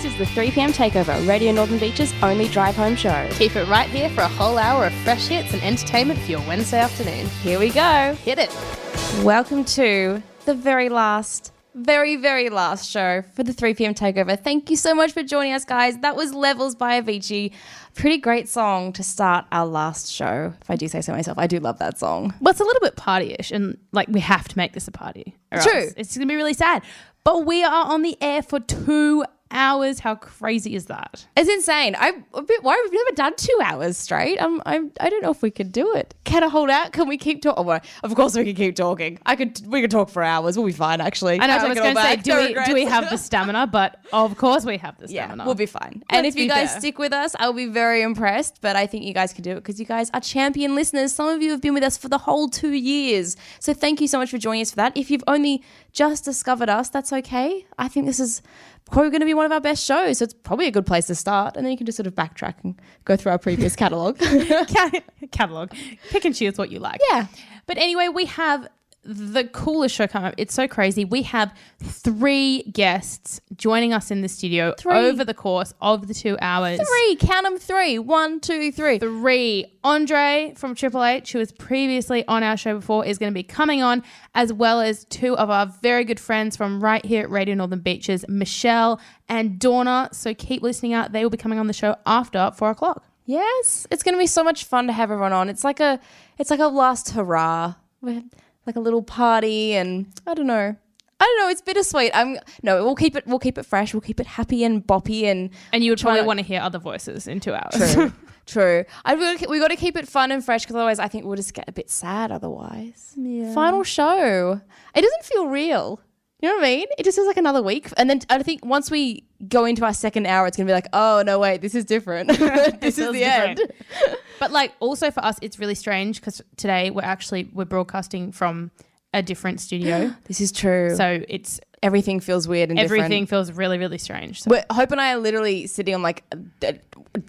This is the 3pm Takeover, Radio Northern Beach's only drive-home show. Keep it right here for a whole hour of fresh hits and entertainment for your Wednesday afternoon. Here we go. Hit it. Welcome to the very last show for the 3pm Takeover. Thank you so much for joining us, guys. That was Levels by Avicii. Pretty great song to start our last show, if I do say so myself. I do love that song. Well, it's a little bit party-ish, and we have to make this a party. True. It's going to be really sad. But we are on the air for 2 hours. How crazy is that? It's insane. I'm a bit worried. We've never done 2 hours straight. I don't know if we could do it. Can I hold out? Can we keep talking? Oh, well, of course we can keep talking. We could talk for hours. We'll be fine, actually. I know. I was going to say, do we have the stamina? But of course we have the stamina. Yeah, we'll be fine. And if you guys stick with us, I'll be very impressed. But I think you guys can do it because you guys are champion listeners. Some of you have been with us for the whole 2 years. So thank you so much for joining us for that. If you've only just discovered us, that's okay. I think this is probably going to be one of our best shows, so it's probably a good place to start, and then you can just sort of backtrack and go through our previous catalogue. Catalogue. Pick and choose what you like. Yeah. But anyway, we have the coolest show coming up. It's so crazy. We have 3 guests joining us in the studio over the course of the 2 hours. 3. Count them 3. 1, 2, 3. 3. Andre from Triple H, who was previously on our show before, is going to be coming on, as well as 2 of our very good friends from right here at Radio Northern Beaches, Michelle and Donna. So keep listening out. They will be coming on the show after 4 o'clock. Yes. It's going to be so much fun to have everyone on. It's like a last hurrah. We're like a little party, and I don't know. It's bittersweet. We'll keep it fresh. We'll keep it happy and boppy, and you would probably want to hear other voices in 2 hours. True. We got to keep it fun and fresh because otherwise I think we'll just get a bit sad otherwise. Yeah. Final show. It doesn't feel real. You know what I mean? It just feels like another week. And then I think once we go into our second hour, it's going to be like, oh, no, wait, this is different. This is the end. But also for us, it's really strange because today we're broadcasting from a different studio. This is true. So everything feels weird and different. Everything feels really, really strange. So. Hope and I are literally sitting on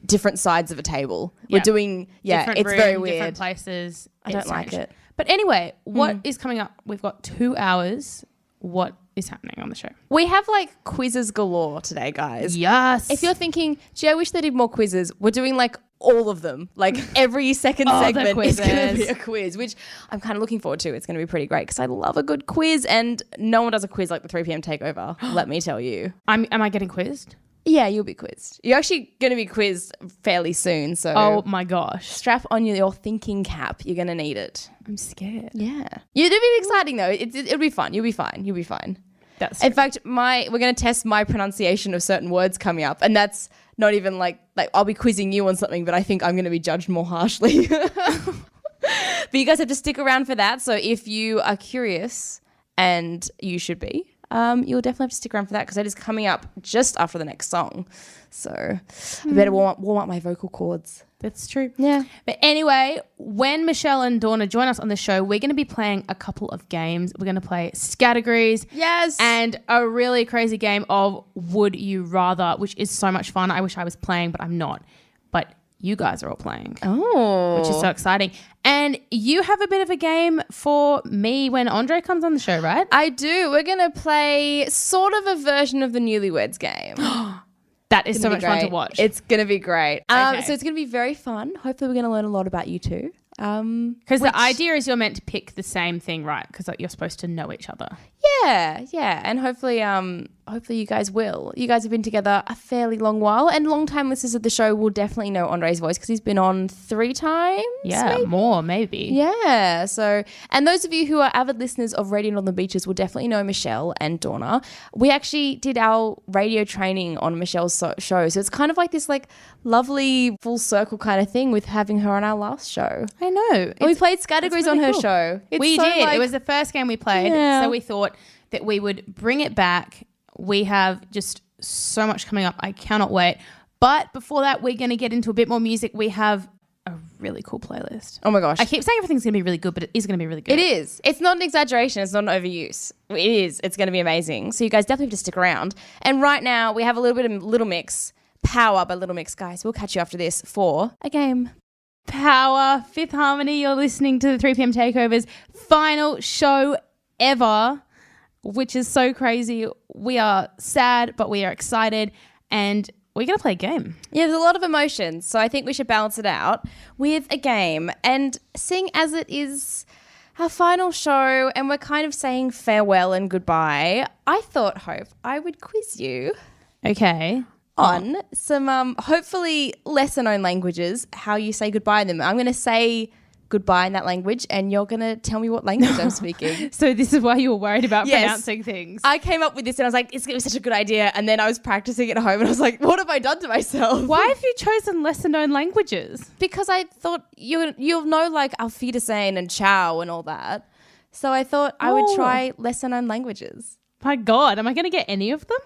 different sides of a table. We're doing, different it's room, very weird. Different places. I don't like it. But anyway, what is coming up? We've got 2 hours. What is happening on the show? We have quizzes galore today, guys. Yes. If you're thinking, gee, I wish they did more quizzes, we're doing all of them. Every second segment is going to be a quiz, which I'm kind of looking forward to. It's going to be pretty great because I love a good quiz, and no one does a quiz like the 3pm Takeover, let me tell you. Am I getting quizzed? Yeah, you'll be quizzed. You're actually going to be quizzed fairly soon. So oh my gosh. Strap on your thinking cap. You're going to need it. I'm scared. Yeah. It'll be exciting though. It'll be fun. You'll be fine. You'll be fine. That's true. In fact, we're going to test my pronunciation of certain words coming up. And that's not even like I'll be quizzing you on something, but I think I'm going to be judged more harshly. But you guys have to stick around for that. So if you are curious, and you should be, you'll definitely have to stick around for that because that is coming up just after the next song. So I better warm up my vocal cords. That's true. Yeah. But anyway, when Michelle and Donna join us on the show, we're going to be playing a couple of games. We're going to play Scattergories. Yes. And a really crazy game of Would You Rather, which is so much fun. I wish I was playing, but I'm not. But you guys are all playing. Oh. Which is so exciting. And you have a bit of a game for me when Andre comes on the show, right? I do. We're going to play sort of a version of the Newlyweds game. That is so much fun to watch. It's going to be great. Okay. So it's going to be very fun. Hopefully we're going to learn a lot about you too. Because the idea is you're meant to pick the same thing, right? Because you're supposed to know each other. Yeah. And hopefully you guys will. You guys have been together a fairly long while, and long-time listeners of the show will definitely know Andre's voice because he's been on 3 times. Yeah, more maybe. Yeah. So, and those of you who are avid listeners of Radio Northern Beaches will definitely know Michelle and Donna. We actually did our radio training on Michelle's show, so it's kind of like this lovely full circle kind of thing with having her on our last show. I know. And we played Scattergories on her show. We did. It was the first game we played, so we thought that we would bring it back. We have just so much coming up. I cannot wait. But before that, we're going to get into a bit more music. We have a really cool playlist. Oh my gosh. I keep saying everything's going to be really good, but it is going to be really good. It is. It's not an exaggeration. It's not an overuse. It is. It's going to be amazing. So you guys definitely have to stick around. And right now, we have a little bit of Little Mix. Power by Little Mix, guys. We'll catch you after this for a game. Power, Fifth Harmony. You're listening to the 3pm Takeover's final show ever, which is so crazy. We are sad, but we are excited. and we're going to play a game. Yeah, there's a lot of emotions, so I think we should balance it out with a game. And seeing as it is our final show and we're kind of saying farewell and goodbye, I thought, Hope, I would quiz you Okay. on some hopefully lesser known languages, how you say goodbye in them. I'm going to say goodbye in that language and you're going to tell me what language I'm speaking. So this is why you were worried about Yes. pronouncing things. I came up with this and I was like, it's going to be such a good idea. And then I was practicing at home and I was like, what have I done to myself? Why have you chosen lesser known languages? Because I thought you'll know like Auf Wiedersehen and ciao and all that. So I thought I would try lesser known languages. My God, am I going to get any of them?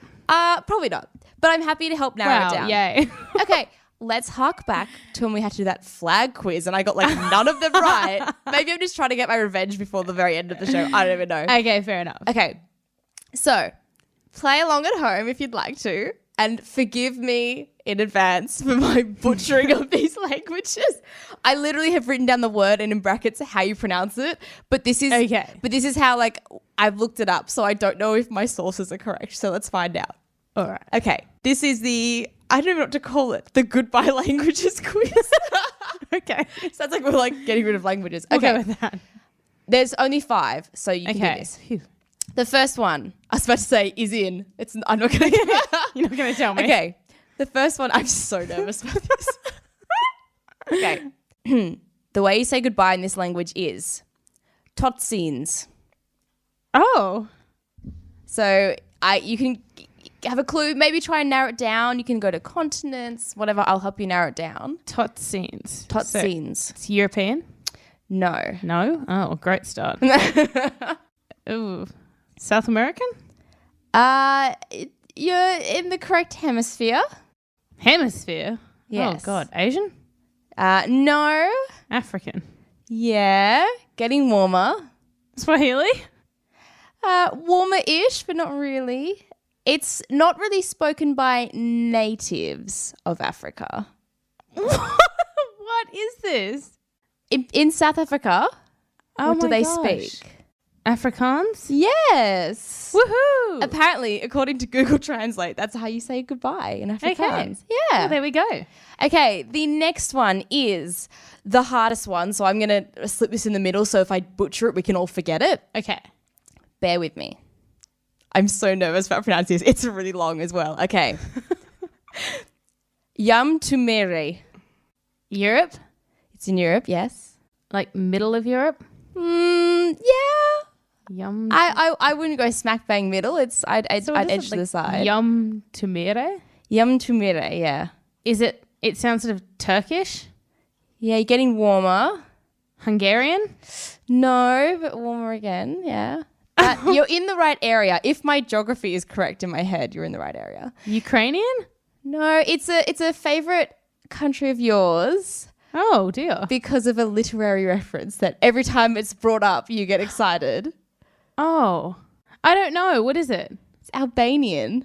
Probably not. But I'm happy to help narrow it down. Yay. Okay, let's hark back to when we had to do that flag quiz and I got like none of them right. Maybe I'm just trying to get my revenge before the very end of the show. I don't even know. Okay, fair enough. Okay, so play along at home if you'd like to and forgive me in advance for my butchering of these languages. I literally have written down the word and in brackets how you pronounce it, but this is Okay. But this is how like I've looked it up, so I don't know if my sources are correct. So let's find out. All right. Okay, this is I don't know what to call it, the goodbye languages quiz. Okay. Sounds like we're like getting rid of languages. We'll Okay, go with that. there's only 5, so you can do Okay. this. Phew. The first one, I was about to say is in. I'm not going to. You're not going to tell me. Okay, the first one, I'm so nervous about this. Okay, the way you say goodbye in this language is totsins. Oh. So you can have a clue, maybe try and narrow it down. You can go to continents, whatever. I'll help you narrow it down. Totsins. Totsins. So it's European? No. No? Oh, great start. Ooh. South American? You're in the correct hemisphere. Hemisphere? Yes. Oh, God. Asian? No. African? Yeah. Getting warmer. Swahili? Warmer-ish, but not really. It's not really spoken by natives of Africa. What is this? In South Africa, what do my they gosh. speak? Afrikaans? Yes. Woohoo! Apparently, according to Google Translate, that's how you say goodbye in Afrikaans. Well, Yeah. there we go. Okay, the next one is the hardest one. So I'm going to slip this in the middle. So if I butcher it, we can all forget it. Okay. Bear with me. I'm so nervous about pronouncing this. It's really long as well. Okay. Yam tumere. Europe? It's in Europe, yes. Like middle of Europe? Yeah. Yum. I wouldn't go smack bang middle. I'd edge to the side. Yum tumere? Yam tumere, yeah. It sounds sort of Turkish? Yeah, you're getting warmer. Hungarian? No, but warmer again, yeah. You're in the right area. If my geography is correct in my head, you're in the right area. Ukrainian? No, it's a favorite country of yours Oh, dear. because of a literary reference that every time it's brought up, you get excited. Oh. I don't know. What is it? It's Albanian.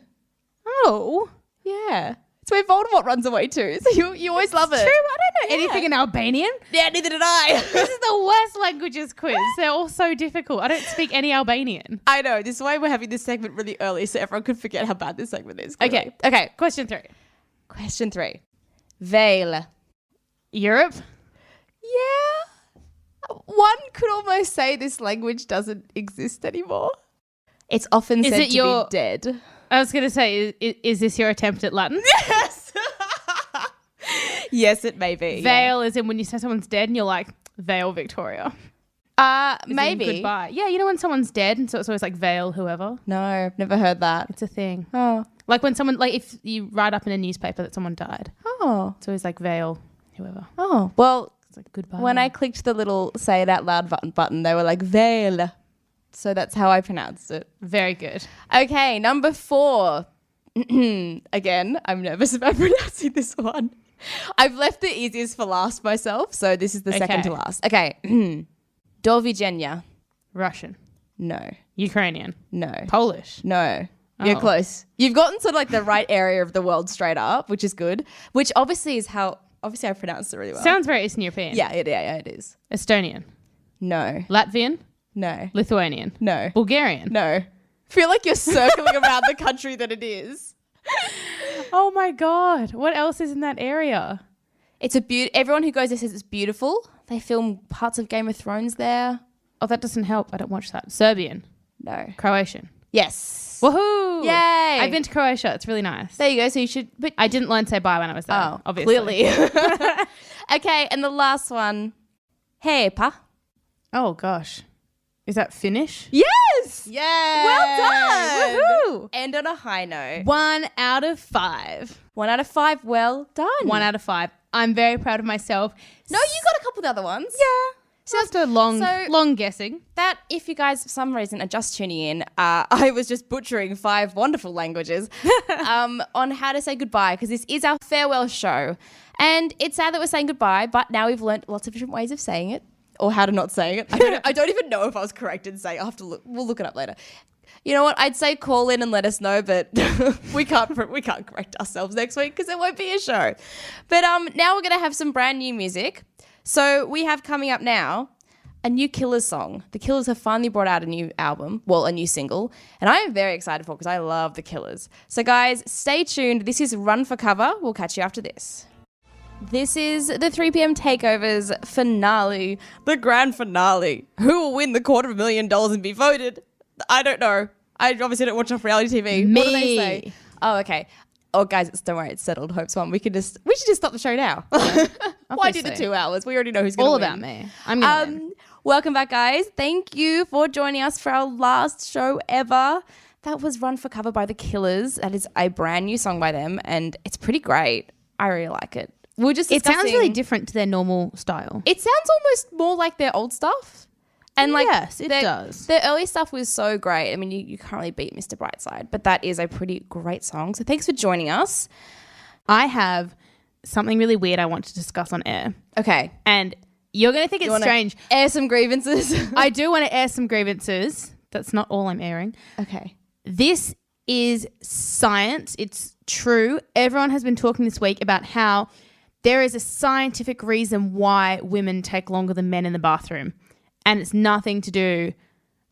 Oh. Yeah. It's where Voldemort runs away to. So you always love it. True. I don't know anything in Albanian. Yeah, neither did I. This is the worst languages quiz. They're all so difficult. I don't speak any Albanian. I know. This is why we're having this segment really early so everyone could forget how bad this segment is. Okay. Okay. Question 3. Question 3. Veil. Europe? Yeah. One could almost say this language doesn't exist anymore. It's often Is said it to your- be dead. I was going to say, is this your attempt at Latin? Yes. Yes, it may be. Veil is in when you say someone's dead and you're like, Veil Victoria. Yeah. As in Maybe. goodbye. Yeah, you know when someone's dead and so it's always like Veil whoever? No, I've never heard that. It's a thing. Oh. Like when someone, like if you write up in a newspaper that someone died, Oh. it's always like Veil whoever. Oh. Well, It's like goodbye. when I clicked the little say it out loud button, they were like veil. So that's how I pronounced it. Very good. Okay, number 4. Again, I'm nervous about pronouncing this one. I've left the easiest for last myself, so this is the second to last. Okay. Do widzenia. Russian. No. Ukrainian. No. Polish. No. You're Oh. close. You've gotten sort of like the right area of the world straight up, which is good. Which obviously is how I pronounced it really well. Sounds very Eastern European. Yeah, it is. Estonian. No. Latvian. No. Lithuanian. No. Bulgarian. No. Feel like you're circling around the country that it is. Oh my God. What else is in that area? It's everyone who goes there says it's beautiful. They film parts of Game of Thrones there. Oh, that doesn't help. I don't watch that. Serbian. No. Croatian. Yes. Woohoo. Yay. I've been to Croatia. It's really nice. There you go. So you should. But I didn't learn to say bye when I was there. Oh, obviously. clearly. Okay, and the last one. Heippa. Oh gosh. Is that Finnish? Yes. Yeah. Well done. Woohoo. And on a high note. 1 out of 5. 1 out of 5. Well done. 1 out of 5. I'm very proud of myself. No, you got a couple of the other ones. Yeah. After long guessing. That, if you guys for some reason are just tuning in, I was just butchering 5 wonderful languages on how to say goodbye, because this is our farewell show. And it's sad that we're saying goodbye, but now we've learnt lots of different ways of saying it, or how to not say it. I don't even know if I was correct in saying. I'll have to look. We'll look it up later. You know what? I'd say call in and let us know, but we can't correct ourselves next week because there won't be a show. But now we're gonna have some brand new music. So we have coming up now a new Killers song. The Killers have finally brought out a new album, well, a new single, and I am very excited for it because I love the Killers. So guys, stay tuned. This is Run for Cover. We'll catch you after this. This is the 3pm Takeover's finale, the grand finale. Who will win the $250,000 and be voted? I don't know. I obviously don't watch enough reality TV. Me. What do they say? Oh, okay. Oh, guys, don't worry. It's settled. Hope's won. We should just stop the show now. Why do the 2 hours? We already know who's going to win. All about me. I'm going to win. Welcome back, guys. Thank you for joining us for our last show ever. That was Run for Cover by The Killers. That is a brand new song by them, and it's pretty great. I really like it. We're just It discussing. sounds really different to their normal style. It sounds almost more like their old stuff. And like, yes, it does. Their early stuff was so great. I mean, you can't really beat Mr. Brightside, but that is a pretty great song. So thanks for joining us. I have something really weird I want to discuss on air. Okay. And you're going to think it's strange. Air some grievances. I do want to air some grievances. That's not all I'm airing. Okay. This is science. It's true. Everyone has been talking this week about how there is a scientific reason why women take longer than men in the bathroom. And it's nothing to do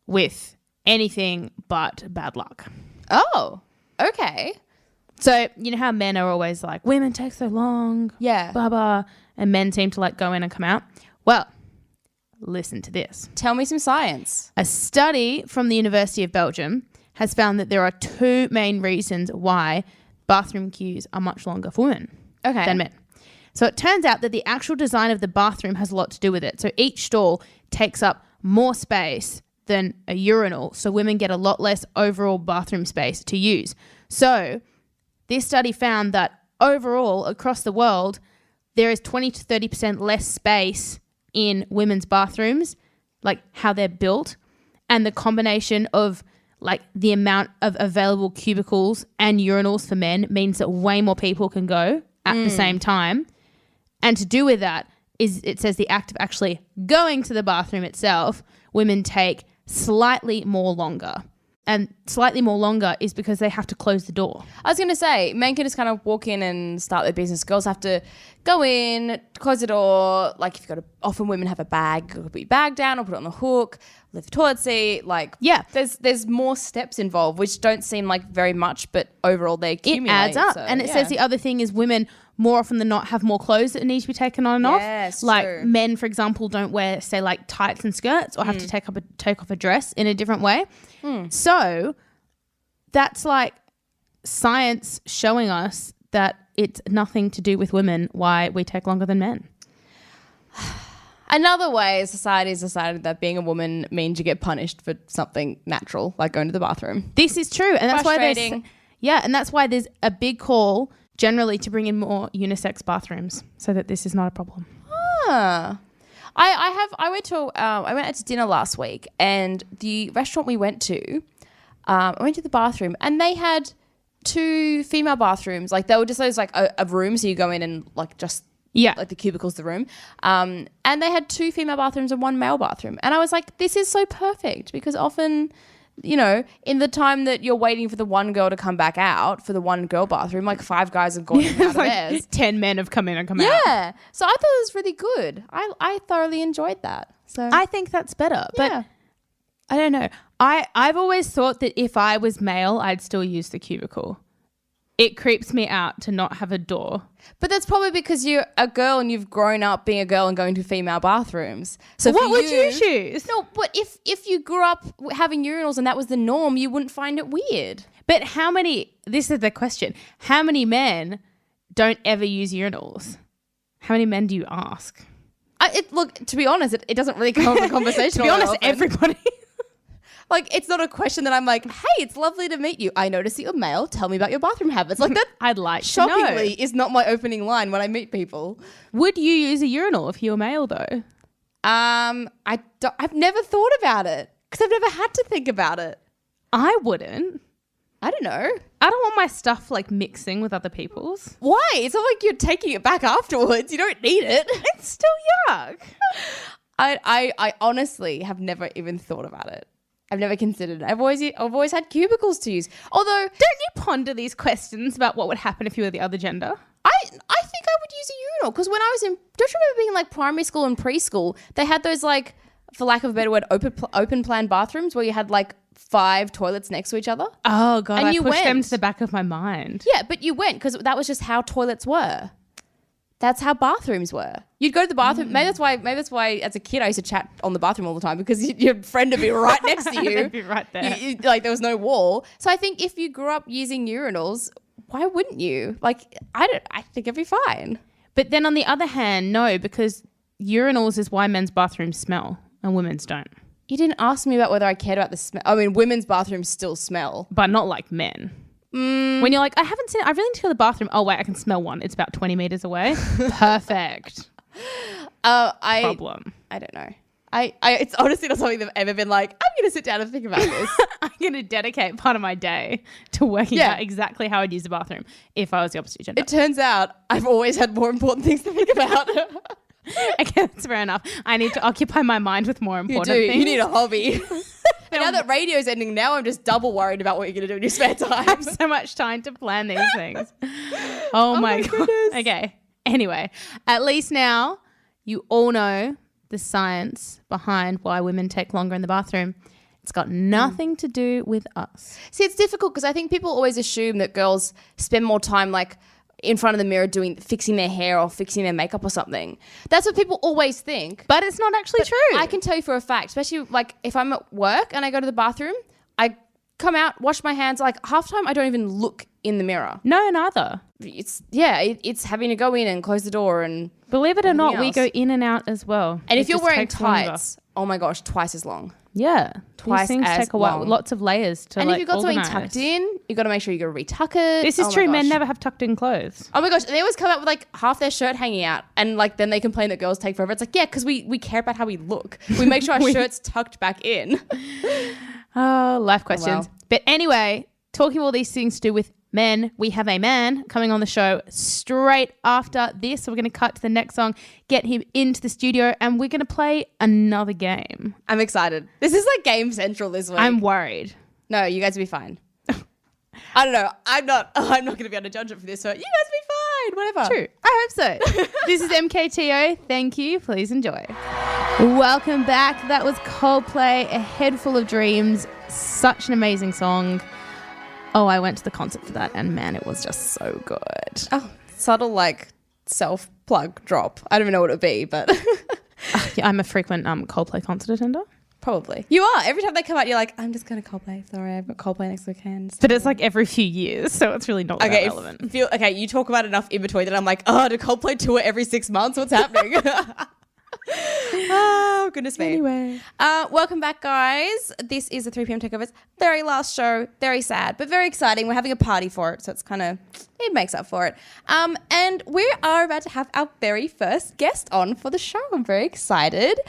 with anything but bad luck. Oh, okay. So, you know how men are always like, women take so long. Yeah. Blah, blah. And men seem to like go in and come out. Well, listen to this. Tell me some science. A study from the University of Belgium has found that there are 2 main reasons why bathroom queues are much longer for women than men. So it turns out that the actual design of the bathroom has a lot to do with it. So each stall takes up more space than a urinal. So women get a lot less overall bathroom space to use. So this study found that overall across the world, there is 20 to 30% less space in women's bathrooms, like how they're built. And the combination of like the amount of available cubicles and urinals for men means that way more people can go at the same time. And to do with that is, it says the act of actually going to the bathroom itself, women take slightly more longer. And slightly more longer is because they have to close the door. I was going to say, men can just kind of walk in and start their business. Girls have to go in, close the door. Like if you've got to, often women have a bag, you put your bag down or put it on the hook, lift the toilet seat. Like, yeah, there's more steps involved, which don't seem like very much, but overall they accumulate. It adds up. So, and it says the other thing is women more often than not have more clothes that need to be taken on and off. Yes, like true. Men, for example, don't wear, say, like tights and skirts or have to take off a dress in a different way. So that's like science showing us that it's nothing to do with women why we take longer than men. Another way society has decided that being a woman means you get punished for something natural, like going to the bathroom. This is true. And that's why and that's why there's a big call generally to bring in more unisex bathrooms so that this is not a problem. I went out to dinner last week, and the restaurant we went to, I went to the bathroom and they had 2 female bathrooms. Like they were just those like a room, so you go in and like just like the cubicle's the room. And they had 2 female bathrooms and 1 male bathroom. And I was like, this is so perfect, because often, you know, in the time that you're waiting for the one girl to come back out for the 1 girl bathroom, like 5 guys have gone in and out of theirs. 10 men have come in and come out. Yeah. So I thought it was really good. I thoroughly enjoyed that. So I think that's better. But I don't know. I've always thought that if I was male, I'd still use the cubicle. It creeps me out to not have a door. But that's probably because you're a girl and you've grown up being a girl and going to female bathrooms. So what would you choose? No, but if you grew up having urinals and that was the norm, you wouldn't find it weird. But this is the question, how many men don't ever use urinals? How many men do you ask? Look, to be honest, it doesn't really come up in conversation. To be honest, everybody. Like, it's not a question that I'm like, hey, it's lovely to meet you. I notice that you're male. Tell me about your bathroom habits. Like that. I'd like to shockingly know. Is not my opening line when I meet people. Would you use a urinal if you were male though? I've never thought about it because I've never had to think about it. I wouldn't. I don't know. I don't want my stuff like mixing with other people's. Why? It's not like you're taking it back afterwards. You don't need it. It's still yuck. I honestly have never even thought about it. I've never considered it. I've always had cubicles to use. Although, don't you ponder these questions about what would happen if you were the other gender? I think I would use a urinal because when I was don't you remember being in like primary school and preschool? They had those like, for lack of a better word, open plan bathrooms where you had like 5 toilets next to each other. Oh god, and I you pushed went. them to the back of my mind. Yeah, but you went because that was just how toilets were. That's how bathrooms were. You'd go to the bathroom. Maybe that's why as a kid I used to chat on the bathroom all the time because your friend would be right next to you. They'd be right there. Like there was no wall. So I think if you grew up using urinals, why wouldn't you? Like I think it'd be fine. But then on the other hand, no, because urinals is why men's bathrooms smell and women's don't. You didn't ask me about whether I cared about the smell. I mean, women's bathrooms still smell, but not like men. When you're like, I really need to go to the bathroom. Oh wait, I can smell one. It's about 20 meters away. Perfect. Problem. I don't know. It's honestly not something that I've ever been like, I'm going to sit down and think about this. I'm going to dedicate part of my day to working out exactly how I'd use the bathroom if I was the opposite gender. It turns out I've always had more important things to think about. Okay, that's fair enough. I need to occupy my mind with more important things. You need a hobby. But now that radio's ending, now I'm just double worried about what you're going to do in your spare time. I have so much time to plan these things. Oh my God. Goodness. Okay. Anyway, at least now you all know the science behind why women take longer in the bathroom. It's got nothing to do with us. See, it's difficult because I think people always assume that girls spend more time like in front of the mirror fixing their hair or fixing their makeup or something. That's what people always think. But it's not actually true. I can tell you for a fact, especially like if I'm at work and I go to the bathroom, I come out, wash my hands. Like half the time I don't even look in the mirror. No, neither. It's having to go in and close the door and believe it or not, we else. go in and out as well. And if you're wearing tights, oh my gosh, twice as long. Yeah. Twice These things as take a while. long. Lots of layers to And like if you've got organize. something tucked in, you got to make sure you got to retuck it. This is Oh my true. Men gosh. never have tucked in clothes. Oh my gosh, they always come out with like half their shirt hanging out and like then they complain that girls take forever. It's like, yeah, because we care about how we look. We make sure our shirt's tucked back in. Oh, life questions. wow. But anyway, talking all these things to do with men, we have a man coming on the show straight after this. So we're going to cut to the next song, get him into the studio, and we're going to play another game. I'm excited. This is like Game Central this week. I'm worried. No, you guys will be fine. I don't know. I'm not going to be able to judge it for this, so you guys will be fine. Whatever. True. I hope so. This is MKTO. Thank you. Please enjoy. Welcome back. That was Coldplay, A Head Full of Dreams. Such an amazing song. Oh, I went to the concert for that and man, it was just so good. Oh, subtle like self-plug drop. I don't even know what it would be, but Yeah, I'm a frequent Coldplay concert attender. probably. You are. Every time they come out, you're like, I'm just going to Coldplay. Sorry, I've got Coldplay next weekend. But it's like every few years, so it's really not that relevant. You talk about enough in between that I'm like, oh, do Coldplay tour every 6 months? What's happening? Oh, goodness me. Anyway. Welcome back, guys. This is the 3pm Takeover's very last show. Very sad, but very exciting. We're having a party for it, so it's kind of, it makes up for it. And we are about to have our very first guest on for the show. I'm very excited.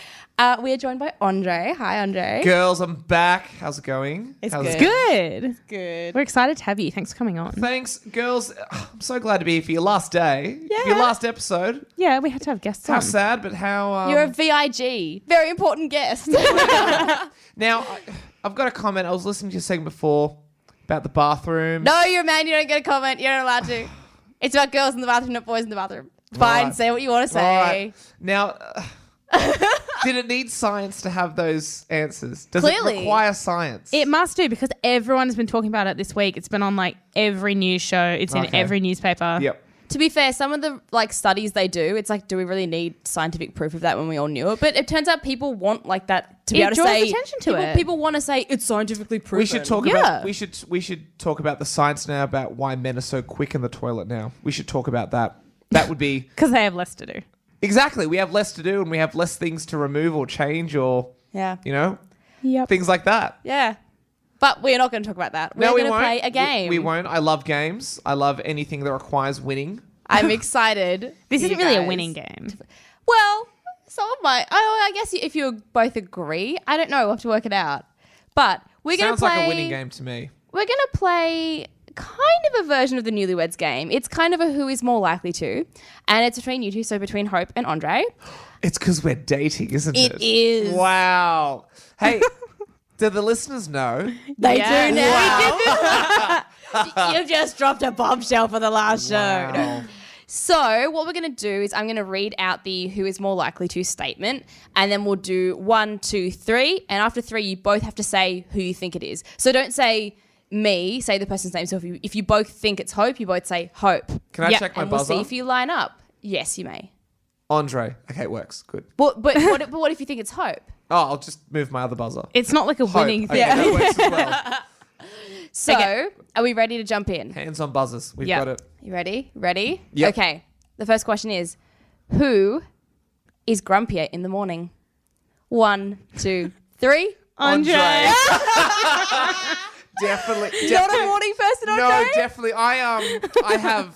We are joined by Andre. Hi, Andre. Girls, I'm back. How's it going? It's How's good. it Good. Good. We're excited to have you. Thanks for coming on. Thanks, girls. I'm so glad to be here for your last day. Yeah. Your last episode. Yeah, we had to have guests How on. sad, but how... You're a VIG. Very important guest. Now, I've got a comment. I was listening to your segment before about the bathroom. No, you're a man. You don't get a comment. You're not allowed to. It's about girls in the bathroom, not boys in the bathroom. Fine, Right. say what you want to say. All right. Now, Did it need science to have those answers? Does Clearly. it require science? It must do because everyone's been talking about it this week. It's been on like every news show. It's in Okay. every newspaper. Yep. To be fair, some of the like studies they do, it's like, do we really need scientific proof of that when we all knew it? But it turns out people want like that to be It able to draws say. attention to it. People want to say it's scientifically proven. We should talk Yeah. about we should talk about the science now about why men are so quick in the toilet now. We should talk about that. That would be Because they have less to do. exactly. We have less to do and we have less things to remove or change or Yeah. Yep. things like that. Yeah. But we're not going to talk about that. We're we going to won't. play a game. We won't. I love games. I love anything that requires winning. I'm excited. This for isn't you really a guys. winning game. Well, some of my. Oh, I guess if you both agree, I don't know. We'll have to work it out. But we're going to Sounds play. like a winning game to me. We're going to play kind of a version of the Newlyweds game. It's kind of a who is more likely to, and it's between you two. So between Hope and Andre. It's because we're dating, isn't it? It is. Wow. Hey, do the listeners know? They Yeah. do now. You've just dropped a bombshell for the last show. Wow. So what we're going to do is I'm going to read out the who is more likely to statement, and then we'll do 1, 2, 3, and after 3 you both have to say who you think it is. So don't say me, say the person's name. So if you both think it's Hope, you both say Hope. Can I Yep. check my And we'll buzzer? see if you line up. Yes, you may. Andre. Okay, it works. Good. But what if you think it's Hope? Oh, I'll just move my other buzzer. It's not like a Hope. winning Okay, thing. that works as well. So Okay. are we ready to jump in? Hands on buzzers. We've Yep. got it. You ready? Ready? Yep. Okay. The first question is, who is grumpier in the morning? 1, 2, 3. Andre. Definitely. Not a morning person, Andre? No, definitely. I have.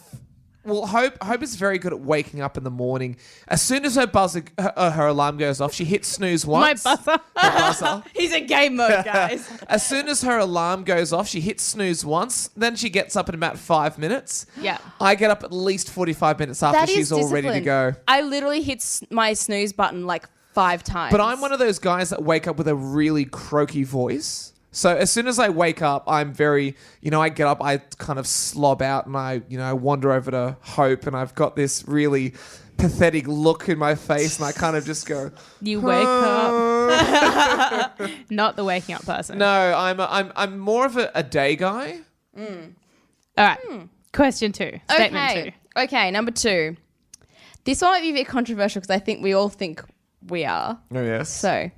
Well, Hope is very good at waking up in the morning. As soon as her alarm goes off, she hits snooze My once. buzzer. Her buzzer. He's in game mode, guys. As soon as her alarm goes off, she hits snooze once. Then she gets up in about 5 minutes. Yeah. I get up at least 45 minutes after That is she's all ready to discipline. go. I literally hit my snooze button like 5 times. But I'm one of those guys that wake up with a really croaky voice. So as soon as I wake up, I'm very, I get up, I kind of slob out and I wander over to Hope and I've got this really pathetic look in my face and I kind of just go, You wake up. Not the waking up person. no, I'm more of a day guy. All right. Question 2. Statement 2. Okay, number 2. This one might be a bit controversial because I think we all think we are. Oh, yes. So,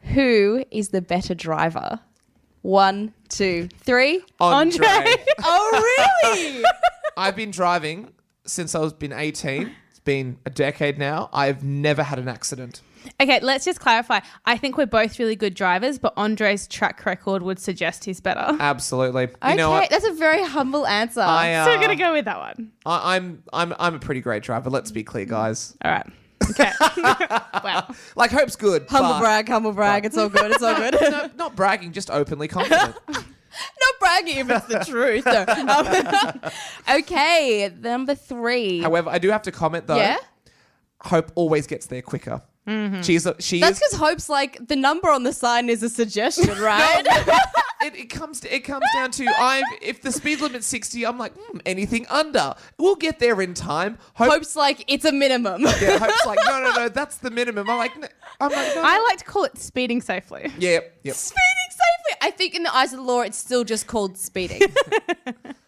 who is the better driver? 1, 2, 3. Andre. Oh, really? I've been driving since I've been 18. It's been a decade now. I've never had an accident. Okay, let's just clarify. I think we're both really good drivers, but Andre's track record would suggest he's better. Absolutely. Okay, You know what? that's a very humble answer. So we're going to go with that one. I'm a pretty great driver. Let's be clear, guys. All right. Okay. Wow. Like Hope's good. humble but- brag. It's all good. It's all good. No, not bragging, just openly confident. Not bragging if it's the truth. though. Okay, number 3. However, I do have to comment though. Yeah? Hope always gets there quicker. Mm-hmm. She That's is. because Hope's like the number on the sign is a suggestion, right? It comes down to if the speed limit's 60, I'm like anything under. We'll get there in time. Hope's like it's a minimum. Yeah, Hope's like no, that's the minimum. I'm like no. I like to call it speeding safely. Yep. Speeding safely. I think in the eyes of the law, it's still just called speeding.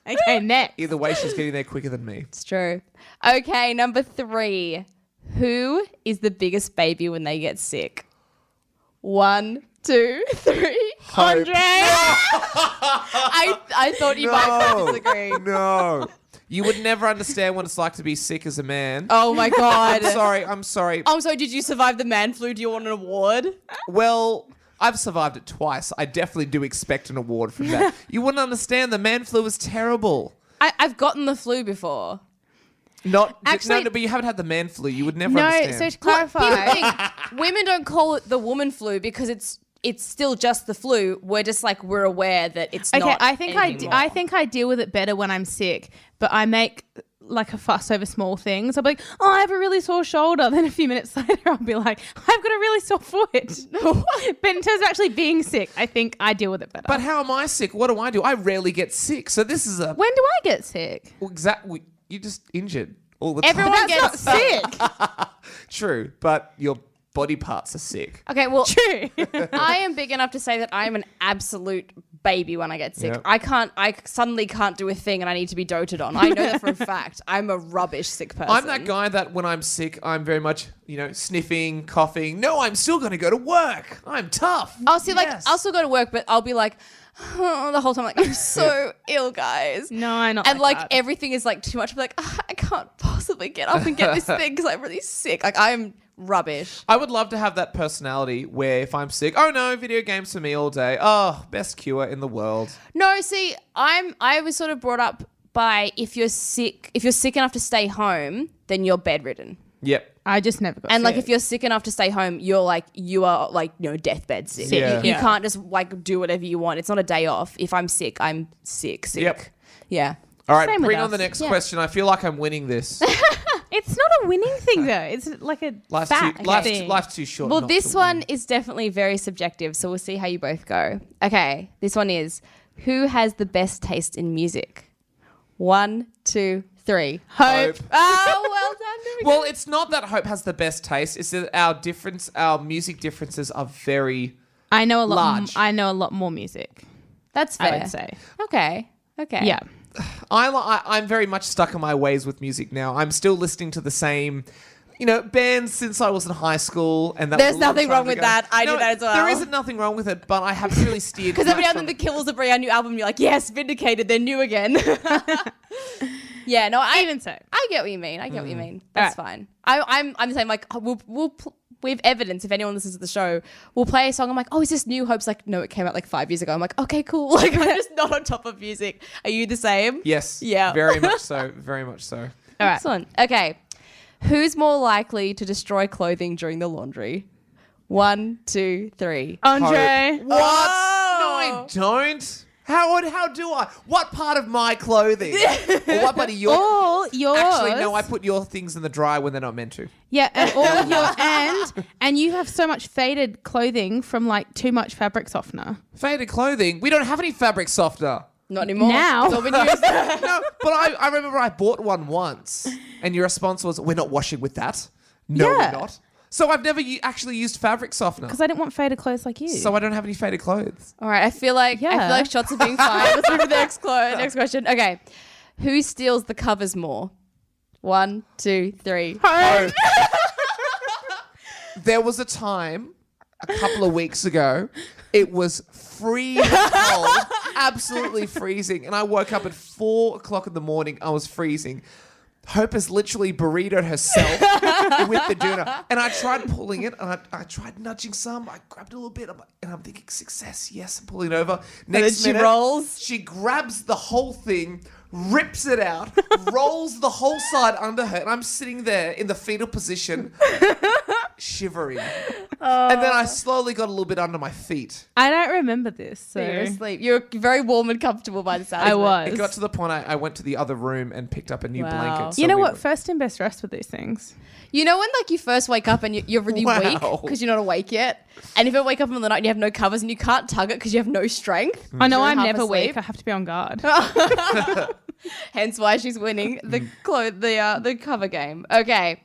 Okay, next. Either way, she's getting there quicker than me. It's true. Okay, number 3. Who is the biggest baby when they get sick? 1, 2, 3. Andre. I thought you might disagree. No. You would never understand what it's like to be sick as a man. Oh my god. I'm sorry. I'm sorry, did you survive the man flu? Do you want an award? Well, I've survived it twice. I definitely do expect an award from that. You wouldn't understand. The man flu was terrible. I've gotten the flu before. Actually- no, but you haven't had the man flu. You would never No, understand. so to clarify. People think women don't call it the woman flu because it's still just the flu. We're just like we're aware that it's Okay, not. I think anything more. I think I deal with it better when I'm sick, but I make like a fuss over small things. I'll be like, oh, I have a really sore shoulder. Then a few minutes later, I'll be like, I've got a really sore foot. But in terms of actually being sick, I think I deal with it better. But how am I sick? What do? I rarely get sick. So this is a when do I get sick? exactly. You're just injured all the time. Everyone That's gets not sick. True, but you're body parts are sick. Okay, well, True. I am big enough to say that I am an absolute baby when I get sick. Yep. I suddenly can't do a thing and I need to be doted on. I know that for a fact. I'm a rubbish sick person. I'm that guy that when I'm sick, I'm very much, sniffing, coughing. No, I'm still going to go to work. I'm tough. I'll see, Yes. I'll still go to work, but I'll be like, the whole time, like, I'm so ill, guys. No, I'm not. And that. everything is too much. I'm like, I can't possibly get up and get this thing because I'm really sick. Like, I'm rubbish. I would love to have that personality where if I'm sick, oh no, video games for me all day. Oh, best cure in the world. No, see, I was sort of brought up by if you're sick enough to stay home, then you're bedridden. Yep. I just never got And sick. if you're sick enough to stay home, you are deathbed sick. Yeah. You can't just do whatever you want. It's not a day off. If I'm sick, I'm sick. Yep. Yeah. All right, Same with bring on us. the next Yeah. question. I feel like I'm winning this. It's not a winning thing though. It's like a fact thing. Life's too short. Well, not this to one win. is definitely very subjective, so we'll see how you both go. Okay, this one is, who has the best taste in music? 1, 2, 3. Hope. Oh, well done. Well, it's not that Hope has the best taste. It's that our music differences are very. I know a lot. Large. I know a lot more music. That's fair. I would say. Okay. Yeah. I'm very much stuck in my ways with music now. I'm still listening to the same, bands since I was in high school, and that There's was a long nothing time wrong with ago. that. I do that as well. There isn't nothing wrong with it, but I have really steered. Because every clear now and then from- the Killers will bring out a new album, and you're like, yes, vindicated. They're new again. Yeah, no, Even so. I get what you mean. I get what you mean. That's fine. I'm the same. Like, we have evidence. If anyone listens to the show, we'll play a song. I'm like, oh, is this new? Hope's like, no, it came out 5 years ago. I'm like, okay, cool. Like, I'm just not on top of music. Are you the same? Yes. Yeah. Very much so. Very much so. All right. Excellent. Okay. Who's more likely to destroy clothing during the laundry? 1, 2, 3. Andre. Hope. What? No, I don't. How do I? What part of my clothing? Or what part of your? All yours. Actually, no. I put your things in the dryer when they're not meant to. Yeah, and all of your and you have so much faded clothing from too much fabric softener. Faded clothing. We don't have any fabric softener. Not anymore. Now. It's all been used. No, but I remember I bought one once, and your response was, "We're not washing with that." No, Yeah. we're not. So I've never actually used fabric softener. Because I didn't want faded clothes like you. So I don't have any faded clothes. All right. I feel like shots are being fired. Let's move to the next question. Okay. Who steals the covers more? 1, 2, 3. Oh. There was a time a couple of weeks ago, it was freezing cold, absolutely freezing. And I woke up at 4 o'clock in the morning. I was freezing. Hope has literally burritoed herself with the doona. And I tried pulling it, and I tried nudging some. I grabbed a little bit, and I'm thinking, success, yes, I'm pulling it over. Next then she rolls. She grabs the whole thing, rips it out, rolls the whole side under her, and I'm sitting there in the fetal position, shivering. And then I slowly got a little bit under my feet. I don't remember this. So You're asleep. You're very warm and comfortable by the sound. I of it. was. It got to the point I went to the other room and picked up a new Wow. blanket. so You know we what? were- First and best rest with these things. You know when you first wake up and you're really Wow. weak because you're not awake yet, and if you wake up in the night and you have no covers and you can't tug it because you have no strength. I know You're I'm half never asleep. weak. I have to be on guard. Hence why she's winning the cover game. Okay,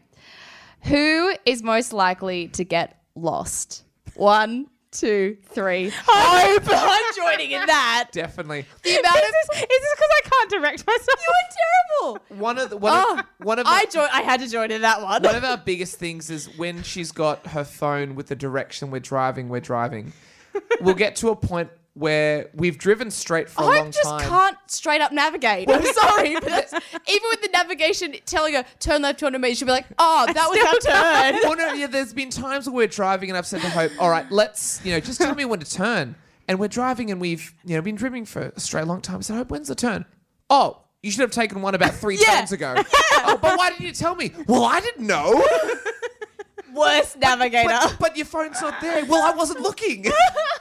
who is most likely to get lost? 1, 2, 3. Hope. I'm joining in that. Definitely. The amount of Is this because I can't direct myself? you are terrible. One of I had to join in that one. one of our biggest things is when she's got her phone with the direction we're driving. We'll get to a point where we've driven straight for a long I just time. can't straight up navigate. I'm sorry, but even with the navigation telling her turn left 200 meters, she'll be like, "Oh, that was our turn." Well, no, yeah, there's been times where we're driving and I've said to Hope, all right, let's, just tell me when to turn. And we're driving and we've, been driving for a straight long time. I said, Hope, when's the turn? Oh, you should have taken one about 3 turns ago. Oh, but why didn't you tell me? Well, I didn't know. Worst navigator. But your phone's not there. Well, I wasn't looking.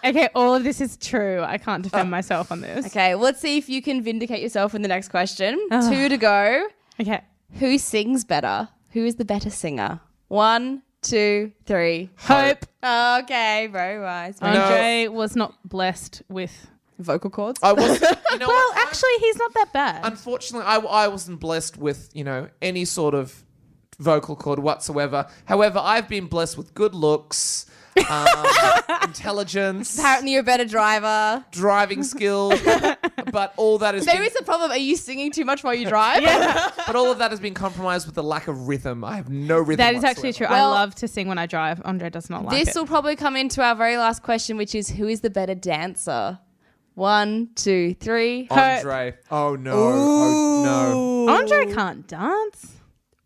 Okay, all of this is true. I can't defend myself on this. Okay, let's see if you can vindicate yourself in the next question. Ugh. 2 to go. Okay. Who sings better? Who is the better singer? 1, 2, 3. Hope. Okay, very wise. Very No. Andre was not blessed with. vocal cords. I was, Well, what? actually, he's not that bad. Unfortunately, I wasn't blessed with, any sort of vocal cord whatsoever. However, I've been blessed with good looks, intelligence, Apparently you're a better driver. driving skills, but all that is Maybe it's the problem. Are you singing too much while you drive? but all of that has been compromised with the lack of rhythm. I have no rhythm. That is whatsoever. actually true. Well, I love to sing when I drive. Andre does not like This it. will probably come into our very last question, which is who is the better dancer? 1, 2, 3. Andre. Oh no. Oh Andre can't dance.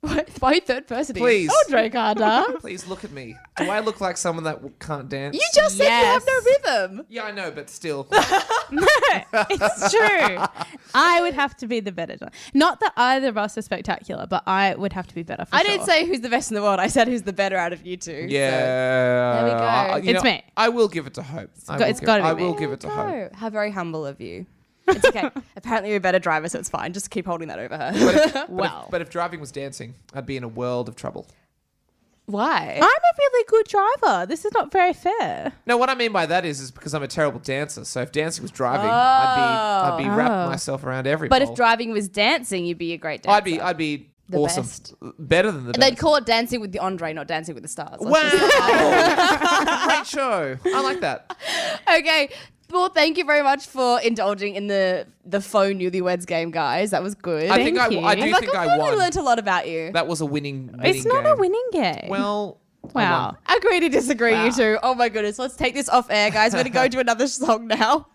What? Why are you third person? Please. Andre can't dance. no. Please look at me. Do I look like someone that can't dance? You just said you have no rhythm. Yeah, I know, but still. It's true. I would have to be the better dancer. Not that either of us are spectacular, but I would have to be better for I sure. didn't say who's the best in the world. I said who's the better out of you two. Yeah. there we go. You It's know, me. I will give it to Hope. it's gotta be I me. will give it to Hope. So, how very humble of you. It's okay. Apparently you're a better driver, so it's fine. Just keep holding that over her. But if driving was dancing, I'd be in a world of trouble. Why? I'm a really good driver. This is not very fair. No, what I mean by that is because I'm a terrible dancer. So if dancing was driving, I'd be wrapping myself around every But pole. if driving was dancing, you'd be a great dancer. I'd be The awesome. best. Better than the They'd best. call it Dancing with the Andre, not Dancing with the Stars. Wow. Great show. I like that. Okay. Well, thank you very much for indulging in the phone newlyweds game, guys. That was good. I think Thank I you. do I think I really won. learned a lot about you. That was a winning It's not game. a winning game. Well, I wow. won. Agree to disagree, Wow. you two. Oh my goodness. Let's take this off air, guys. We're going to go to another song now.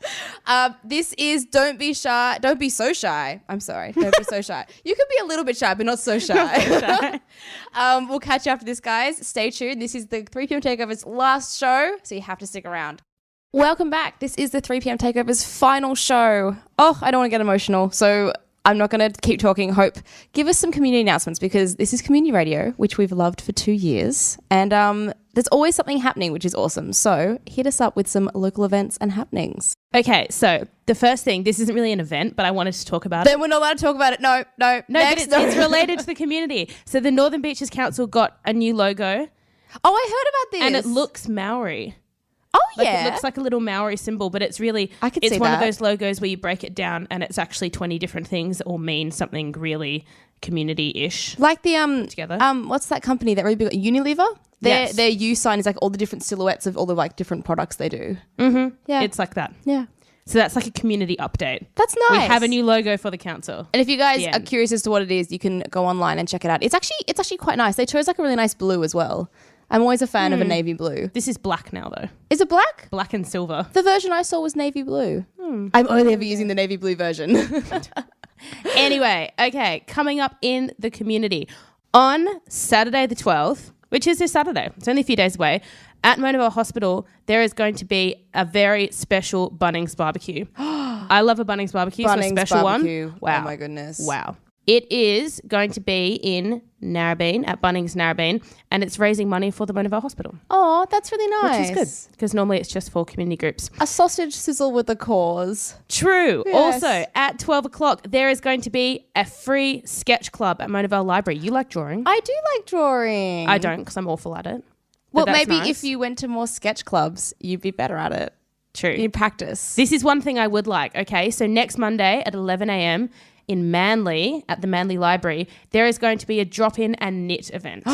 This is Don't Be Shy. Don't Be So Shy. I'm sorry. Don't Be So Shy. You could be a little bit shy, but not so shy. We'll catch you after this, guys. Stay tuned. This is the 3pm Takeover's last show, so you have to stick around. Welcome back. This is the 3pm Takeover's final show. Oh, I don't want to get emotional, so I'm not going to keep talking. Hope, give us some community announcements because this is community radio, which we've loved for 2 years. And there's always something happening, which is awesome. So hit us up with some local events and happenings. Okay, so the first thing, this isn't really an event, but I wanted to talk about it. Then we're not allowed to talk about it. No. No, Next. but it's related to the community. So the Northern Beaches Council got a new logo Oh, I heard about this. and it looks Maori. Oh, Like yeah. it looks like a little Maori symbol, but it's really, I could it's see one of that. those logos where you break it down and it's actually 20 different things that all mean something really community-ish. Like the Together. what's that company that really big Unilever? Yes. Their U sign is like all the different silhouettes of all the like different products they do. Mm-hmm. Yeah. It's like that. yeah. So that's like a community update. That's nice. We have a new logo for the council. And if you guys The are end. curious as to what it is, you can go online and check it out. It's actually quite nice. They chose like a really nice blue as well. I'm always a fan of a navy blue. This is black now, though. Is it black? Black and silver. The version I saw was navy blue. I'm only ever using the navy blue version. Anyway, okay, coming up in the community on Saturday the 12th, which is this Saturday, it's only a few days away, at Monaville Hospital, there is going to be a very special Bunnings barbecue. I love a Bunnings barbecue, so a special barbecue. one. Wow. Oh my goodness. Wow. It is going to be in Narrabeen, at Bunnings Narrabeen, and it's raising money for the Monaville Hospital, Oh, that's really nice. which is good because normally it's just for community groups. A sausage sizzle with a cause. True. Yes. Also, at 12 o'clock, there is going to be a free sketch club at Monaville Library. You like drawing? I do like drawing. I don't because I'm awful at it. Well, But that's maybe nice. if you went to more sketch clubs, you'd be better at it. True. You'd practice. This is one thing I would like. Okay, so next Monday at 11 a.m. in Manly at the Manly Library, there is going to be a drop-in and knit event.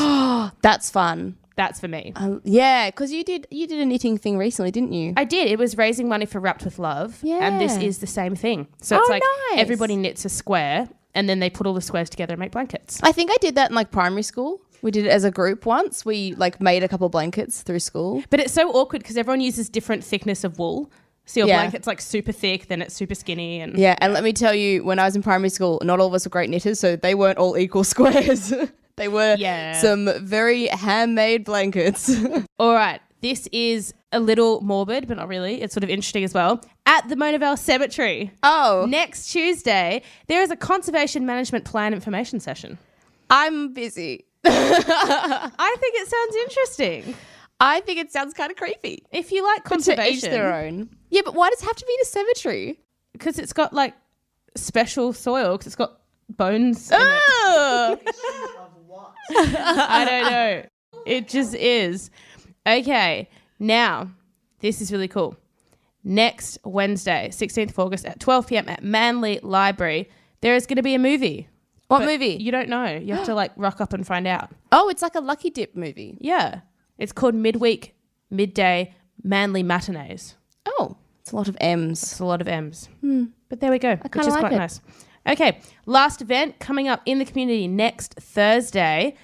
That's fun. That's for me. Yeah, because you did a knitting thing recently, didn't you? I did. It was raising money for Wrapped with Love. And this Yeah. is the same thing. So it's Oh, like nice. everybody knits a square and then they put all the squares together and make blankets. I think I did that in like primary school. We did it as a group once. We like made a couple of blankets through school. But it's so awkward because everyone uses different thickness of wool. So your Yeah. blanket's like super thick, then it's super skinny. And Yeah, and let me tell you, when I was in primary school, not all of us were great knitters, so they weren't all equal squares. They were Yeah. some very handmade blankets. All right. This is a little morbid, but not really. It's sort of interesting as well. At the Monaville Cemetery, Oh, next Tuesday, there is a conservation management plan information session. I'm busy. I think it sounds interesting. I think it sounds kind of creepy. If you like But to each conservation, their own. Yeah, but why does it have to be in a cemetery? because it's got like special soil, because it's got bones in it. Ugh. I don't know. It just is. Okay, now, this is really cool. Next Wednesday, 16th of August at 12 p.m. at Manly Library, there is going to be a movie. What But movie? You don't know. You have to like rock up and find out. Oh, it's like a Lucky Dip movie. Yeah. It's called Midweek, Midday, Manly Matinees. Oh, it's a lot of M's. It's a lot of M's. But there we go, which kinda is like quite it. nice. Okay, last event coming up in the community next Thursday.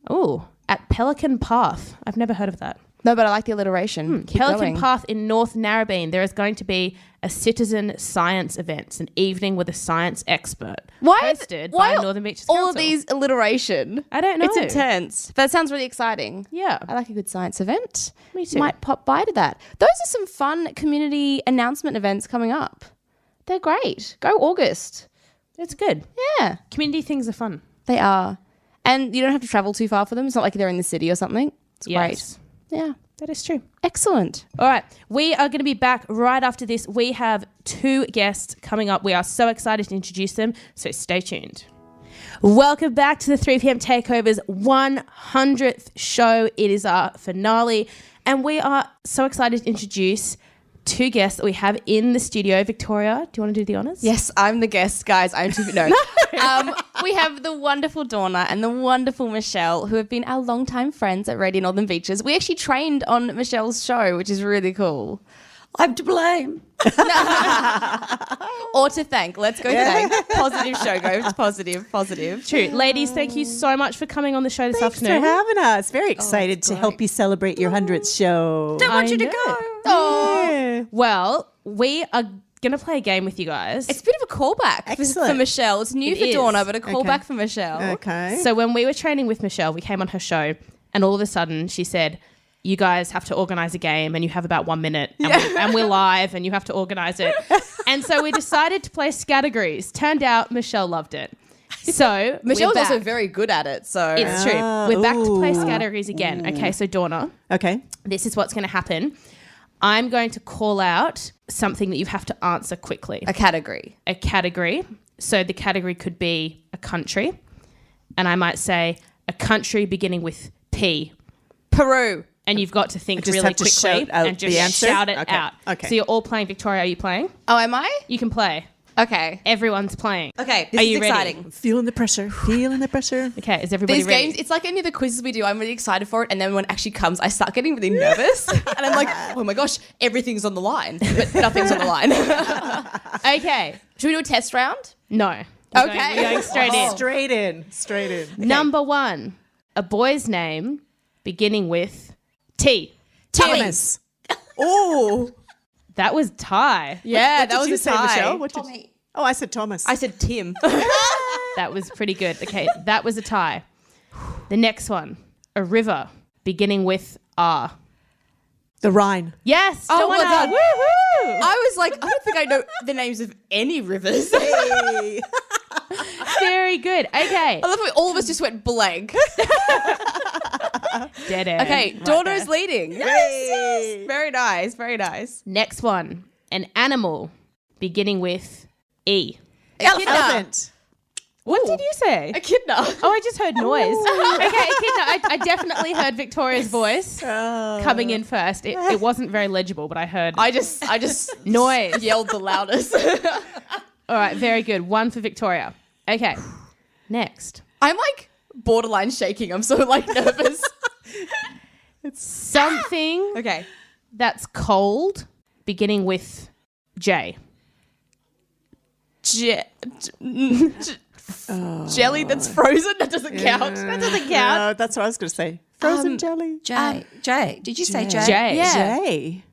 Oh, at Pelican Path. I've never heard of that. No, but I like the alliteration. Keep Pelican going. Path in North Narrabeen. There is going to be a citizen science event. It's an evening with a science expert. Hosted by Northern Beaches all Council. of these alliteration? I don't know. It's intense. That sounds really exciting. Yeah. I like a good science event. Me too. Might pop by to that. Those are some fun community announcement events coming up. They're great. Go August. It's good. Yeah, Community things are fun. they are. And you don't have to travel too far for them. It's not like they're in the city or something. It's Yes. great. Yeah. That is true. Excellent. All right. We are going to be back right after this. We have 2 guests coming up. We are so excited to introduce them, so stay tuned. Welcome back to the 3pm Takeover's 100th show. It is our finale, and we are so excited to introduce 2 guests that we have in the studio. Victoria, do you want to do the honours? Yes, I'm the guest, guys. I'm too... No. We have the wonderful Donna and the wonderful Michelle, who have been our longtime friends at Radio Northern Beaches. We actually trained on Michelle's show, which is really cool. I'm to blame. Or to thank. Let's go thank. Positive show, go. Positive. True. Ladies, thank you so much for coming on the show this Thanks for afternoon. having us. Very excited to help you celebrate your 100th show. Don't want I you to know. go. Yeah. Well, we are going to play a game with you guys. It's a bit of a callback for Excellent. Michelle. It's new It for is. Donna, but a callback Okay. for Michelle. Okay. So when we were training with Michelle, we came on her show, and all of a sudden she said, you guys have to organise a game and you have about 1 minute and we're live and you have to organise it. And so we decided to play Scattergories. Turned out Michelle loved it. So Michelle's we're also back. very good at it, so... It's true. We're back to play ooh. Scattergories again. Okay, so Donna, Okay. this is what's going to happen. I'm going to call out something that you have to answer quickly. A category. A category. So the category could be a country. And I might say a country beginning with P. Peru. And you've got to think I just really have to quickly shout out and just the answer? shout it Okay. out. Okay. So you're all playing. Victoria, are you playing? Oh, am I? You can play. Okay. Everyone's playing. Okay, this Are is you ready? exciting. Feeling the pressure. Feeling the pressure. Okay, is everybody These ready? games, it's like any of the quizzes we do. I'm really excited for it, and then when it actually comes, I start getting really nervous, and I'm like, oh my gosh, everything's on the line, but nothing's on the line. Okay. Should we do a test round? No. We're Okay. We're going straight in. Straight in. Straight in. Number 1. A boy's name beginning with T. Thomas. Oh. That was Ty. Yeah, What that did was you a say, tie. Michelle? What did Oh, I said Thomas. I said Tim. That was pretty good. Okay, that was a tie. The next one. A river beginning with R. the Rhine. Yes. Oh my Donna. God. Woohoo! I was like, I don't think I know the names of any rivers. Hey. Very good. Okay. I love how all of us just went blank. Dead air. Okay, Right Donna's there. leading. Hey. Very nice, very nice. Next one. An animal beginning with E. Echidna. Elephant. What did you say? Echidna. Oh, I just heard noise. Okay, Echidna. I definitely heard Victoria's voice coming in first. It wasn't very legible, but I heard I just noise. yelled the loudest. All right, very good. 1 for Victoria. Okay. Next. I'm like borderline shaking. I'm so like nervous. Something Okay. that's cold beginning with J. Jelly that's frozen? That doesn't count. That doesn't count. No, that's what I was going to say. Frozen jelly. J. Did you say J? J. Yeah. J.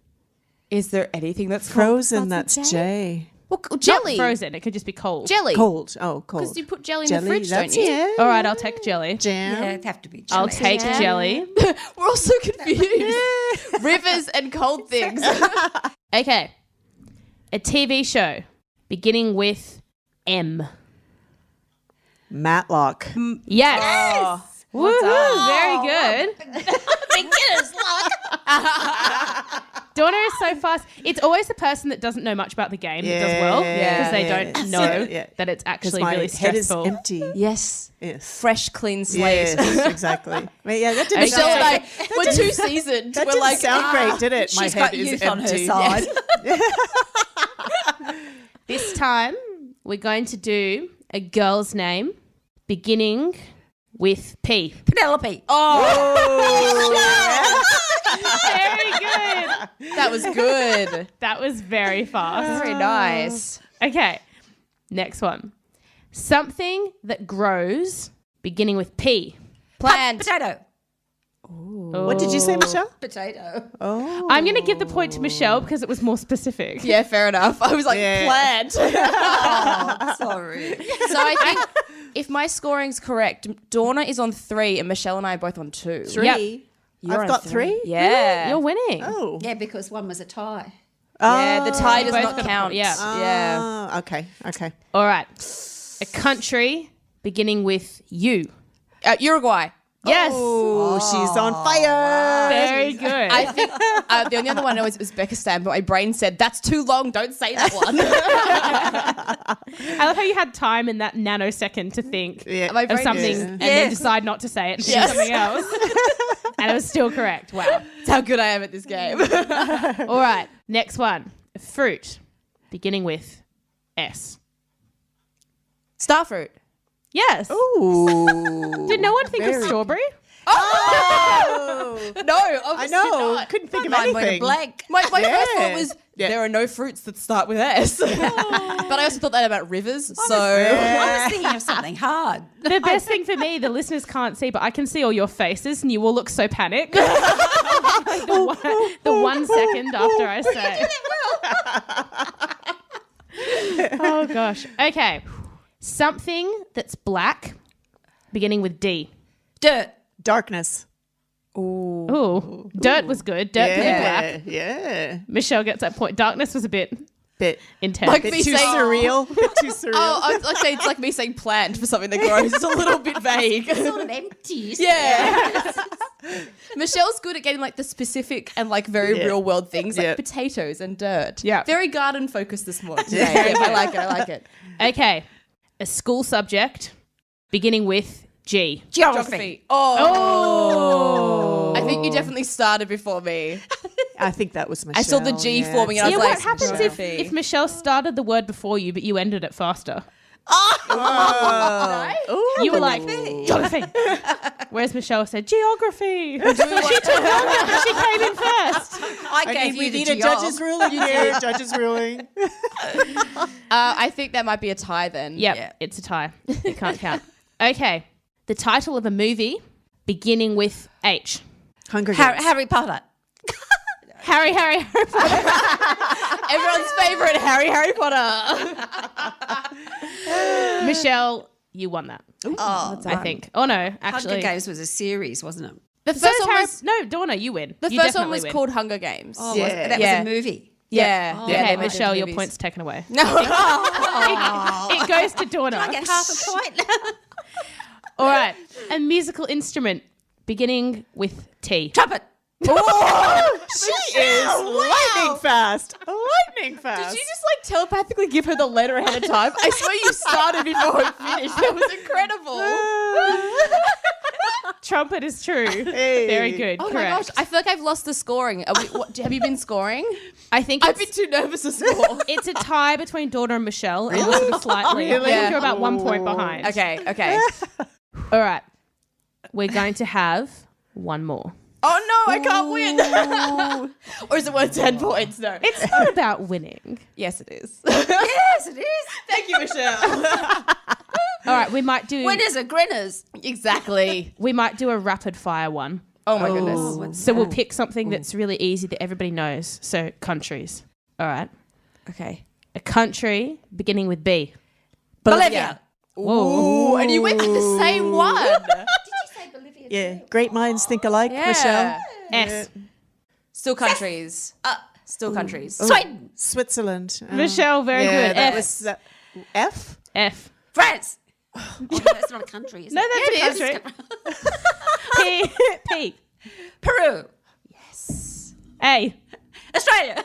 Is there anything that's Frozen, cold that's a J. Well, Not jelly. frozen. It could just be cold. Jelly. Cold. Oh, cold. Because you put jelly in jelly, the fridge, that's don't you? it. All right, I'll take jelly. Jam. Yeah, it'd have to be I'll jelly. take jelly. We're all so confused. Rivers and cold things. Okay. A TV show beginning with M. Matlock. Yes. Oh, Woohoo. Very good. Beginner's luck. Donna is so fast. It's always the person that doesn't know much about the game that does well because they don't know Yeah. that it's 'Cause actually my really head is stressful. empty. yes. Yes. Fresh, clean slate. Yes, exactly. I mean, yeah, that didn't Michelle and sound, I were too seasoned. that We're didn't like, sound great, did it? My She's head got is youth empty. on her side. This time we're going to do a girl's name beginning with P. Penelope. Very good. That was good. That was very fast. Very nice. Okay. Next one. Something that grows beginning with P. Plant. Potato. What did you say, Michelle? Potato. Oh. I'm going to give the point to Michelle because it was more specific. Yeah, fair enough. I was like, Yeah. plant. So Oh, sorry. I think if my scoring's correct, Dawna is on 3 and Michelle and I are both on 2. 3. Yep. You're I've on got 3. Yeah. You're winning. Oh. Yeah, because one was a tie. Yeah, the tie does Both not got a count. point, yeah. Yeah. Okay. All right. A country beginning with U. Uruguay. Yes. Oh, she's on fire. Very good. I think the only other one I know is Uzbekistan, but my brain said, that's too long, don't say that one. I love how you had time in that nanosecond to think Yeah. My of brain something is- and then decide not to say it and say Yes. something else. And it was still correct. Wow. That's how good I am at this game. All right. Next one. A fruit beginning with S. Starfruit. Yes. Ooh. Did no one think of strawberry? Oh. No, I obviously know. not. Couldn't think of Mine went anything. blank. My first Yeah. thought was Yeah. there are no fruits that start with S. But I also thought that about rivers. So I was thinking of something hard. The best thing for me, the listeners can't see, but I can see all your faces and you all look so panicked. the 1 second after I say. Oh, gosh. Okay. Something that's black beginning with D. Dirt. Darkness. Ooh. Dirt was good. Dirt can be black. Yeah. Michelle gets that point. Darkness was a bit Bit intense. Like bit me too saying- surreal. Bit too surreal. I was like saying it's like me saying plant for something that grows. It's a little bit vague. Sort of empty. Yeah. Michelle's good at getting like the specific and like very Yeah. real world things like Yeah. potatoes and dirt. Yeah. Very garden focused this morning today. Yeah, I like it. Okay. A school subject beginning with G. Geography. Oh. I think you definitely started before me. I think that was Michelle. I saw the G forming and I Yeah, was what like, happens geography. if Michelle started the word before you, but you ended it faster? You were like, geography. Whereas Michelle said, geography. She took longer, but she came in first. I gave we you the need a geog. judge's ruling here. Judge's ruling. I think that might be a tie then. Yep, Yeah. it's a tie. It can't count. Okay. The title of a movie beginning with H. Hunger Games. Harry Potter. Harry Potter. Everyone's favorite Harry Potter. Michelle, you won that. Oh, I think. Oh, no, Hunger actually. Games was a series, wasn't it? The So first is one Harry- was no, Donna, you win. the You first one definitely was win. called Hunger Games. Oh, Yeah. that Yeah. was a movie. Yeah. Oh. Okay, Yeah, they made Michelle, the your movies. point's taken away. No. It goes to Donna. I get half a point. All right. A musical instrument beginning with T. Trumpet. She is lightning fast. Lightning fast. Did you just like telepathically give her the letter ahead of time? I swear you started before it finished. That was incredible. Trumpet is true. Hey. Very good. Oh Correct. my gosh, I feel like I've lost the scoring. Have you been scoring? I think I've been too nervous to score. it's a tie between Donna and Michelle. Really? Sort of slightly. Really? I think you're about 1 point behind. Okay. All right. We're going to have one more. Oh no, I can't win. Or is it worth 10 points? No. It's not about winning. Yes, it is. Yes, it is. Thank you, Michelle. All right, we might do Winners are grinners. Exactly. a rapid fire one. Oh my goodness. So we'll pick something that's really easy that everybody knows. So countries. All right. Okay. A country beginning with B. Bolivia. Ooh, and you went with the same one. Yeah. Great minds think alike, Yeah. Michelle. S. Still countries. Still countries. Sweden. Switzerland. Michelle, very yeah, good. That F. was F. F. France. Oh, no, that's not a country, is No, it? that's a country. P. P. Peru. A. Australia.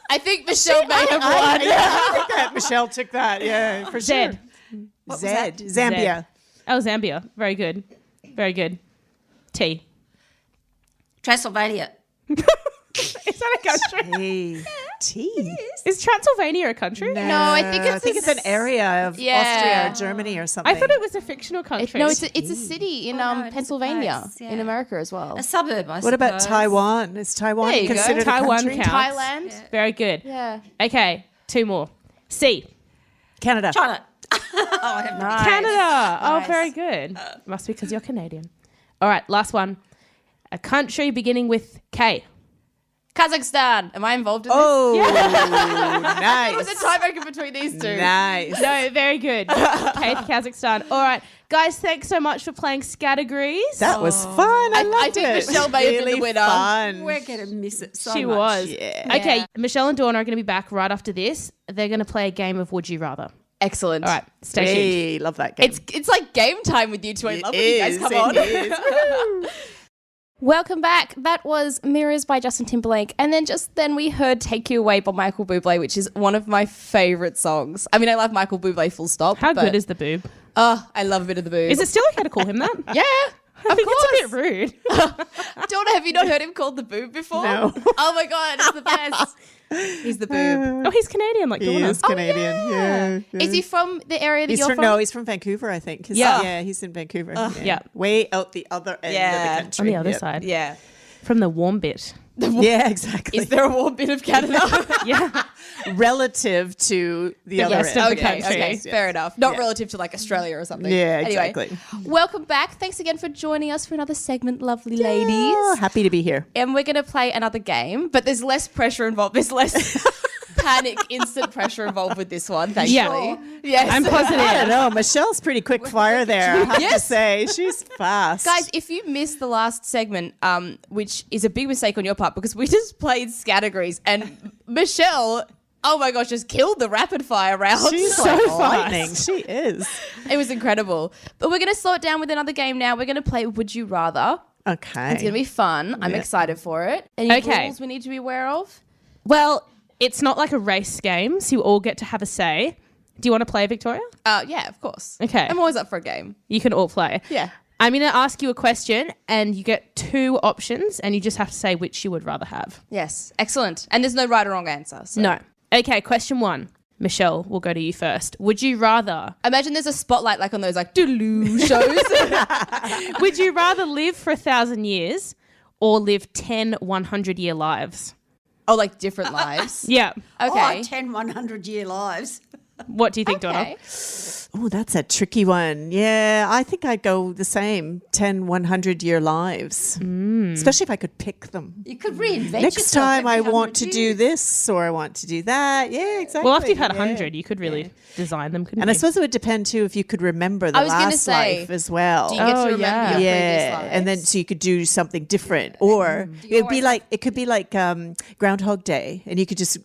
I think Michelle may have won. I think that Michelle took that. Yeah, for Z. sure. was Z. that? Zambia. Oh, Zambia. Very good. Very good. T. Transylvania. Is that a country? Hey. Tea. Is Transylvania a country? No, I think it's an area of Yeah. Austria or Germany or something. I thought it was a fictional country. No, it's a city in no, it is a Pennsylvania, place, yeah. in America as well. A suburb, I What about suppose. Taiwan? Is Taiwan There you go. considered Taiwan a country? counts. Thailand. Yeah. Very good. Yeah. Okay, 2 more. C. Canada. China. Oh, I have no Canada. Oh, Nice. very good. Must be because you're Canadian. All right, last one. A country beginning with K. Kazakhstan. Am I involved in this? Oh, It was a nice. tiebreaker between these two. Nice. No, very good. K for Kazakhstan. All right, guys, thanks so much for playing Scattergrees. That was fun. I loved think it. Michelle may have been the Really winner. Fun. We're going to miss it so She much. was. Yeah. Okay, Yeah. Michelle and Dawn are going to be back right after this. They're going to play a game of Would You Rather. Excellent. All right, stay tuned. Hey, love that game. It's like game time with you two. I love when you guys is, come it on. is. Welcome back. That was Mirrors by Justin Timberlake. And then we heard Take You Away by Michael Bublé, which is one of my favorite songs. I mean, I love Michael Bublé full stop. How but, good is the boob? Oh, I love a bit of the boob. Is it still okay to call him that? Yeah. I think it's a bit rude. Donna, have you not heard him called the boob before? No. Oh my God, it's the best. He's the boob. Oh, he's Canadian like He Donna. is Canadian. Yeah. Is he from the area that He's you're from, from? no, he's from Vancouver, I think. Yeah. He's in Vancouver. yeah. Way out the other end Yeah. of the country. On the other Yep. side. Yeah. From the warm bit. Yeah, exactly. Is there a warm bit of Canada? Yeah. Relative to the other rest end. of the okay, country. okay, Yes. fair enough. Not Yeah. relative to like Australia or something. Yeah, Anyway, exactly. welcome back. Thanks again for joining us for another segment, lovely Oh, ladies. happy to be here. And we're going to play another game, but there's less pressure involved. There's less panic, instant pressure involved with this one, thankfully. Yeah. Yes. I'm positive. I don't know. Michelle's pretty quick fire there, I have to Yes. say. She's fast. Guys, if you missed the last segment, which is a big mistake on your part because we just played Scattergrees and Michelle, oh my gosh, just killed the rapid fire round. she's so like fast. lightning. She is. It was incredible. But we're going to slow it down with another game now. We're going to play Would You Rather. Okay. It's going to be fun. I'm Yeah. excited for it. Any Okay. rules we need to be aware of? Well, it's not like a race game, so you all get to have a say. Do you want to play, Victoria? Yeah, of course. Okay. I'm always up for a game. You can all play. Yeah. I'm going to ask you a question, and you get 2 options, and you just have to say which you would rather have. Yes. Excellent. And there's no right or wrong answer. So. No. Okay, question 1. Michelle, we'll go to you first. Would you rather... Imagine there's a spotlight like on those like doodaloo shows. Would you rather live for 1,000 years or live 10 100-year lives? Oh, like different lives. Yeah. Okay. Oh, 10 100-year lives. What do you think, Donna? Okay. Oh, that's a tricky one. Yeah, I think I'd go the same 10, 100-year lives. Especially if I could pick them. You could reinvent Next yourself time I every want 100 to do years. this or I want to do that. Yeah, exactly. Well, after you've had Yeah. 100, you could really design them, couldn't And you? I suppose it would depend too if you could remember the I was gonna last say, life as well. Do you get Oh, to remember yeah. your previous Yeah, lives? and then so you could do something different, or it'd be always like it could be like Groundhog Day, and you could just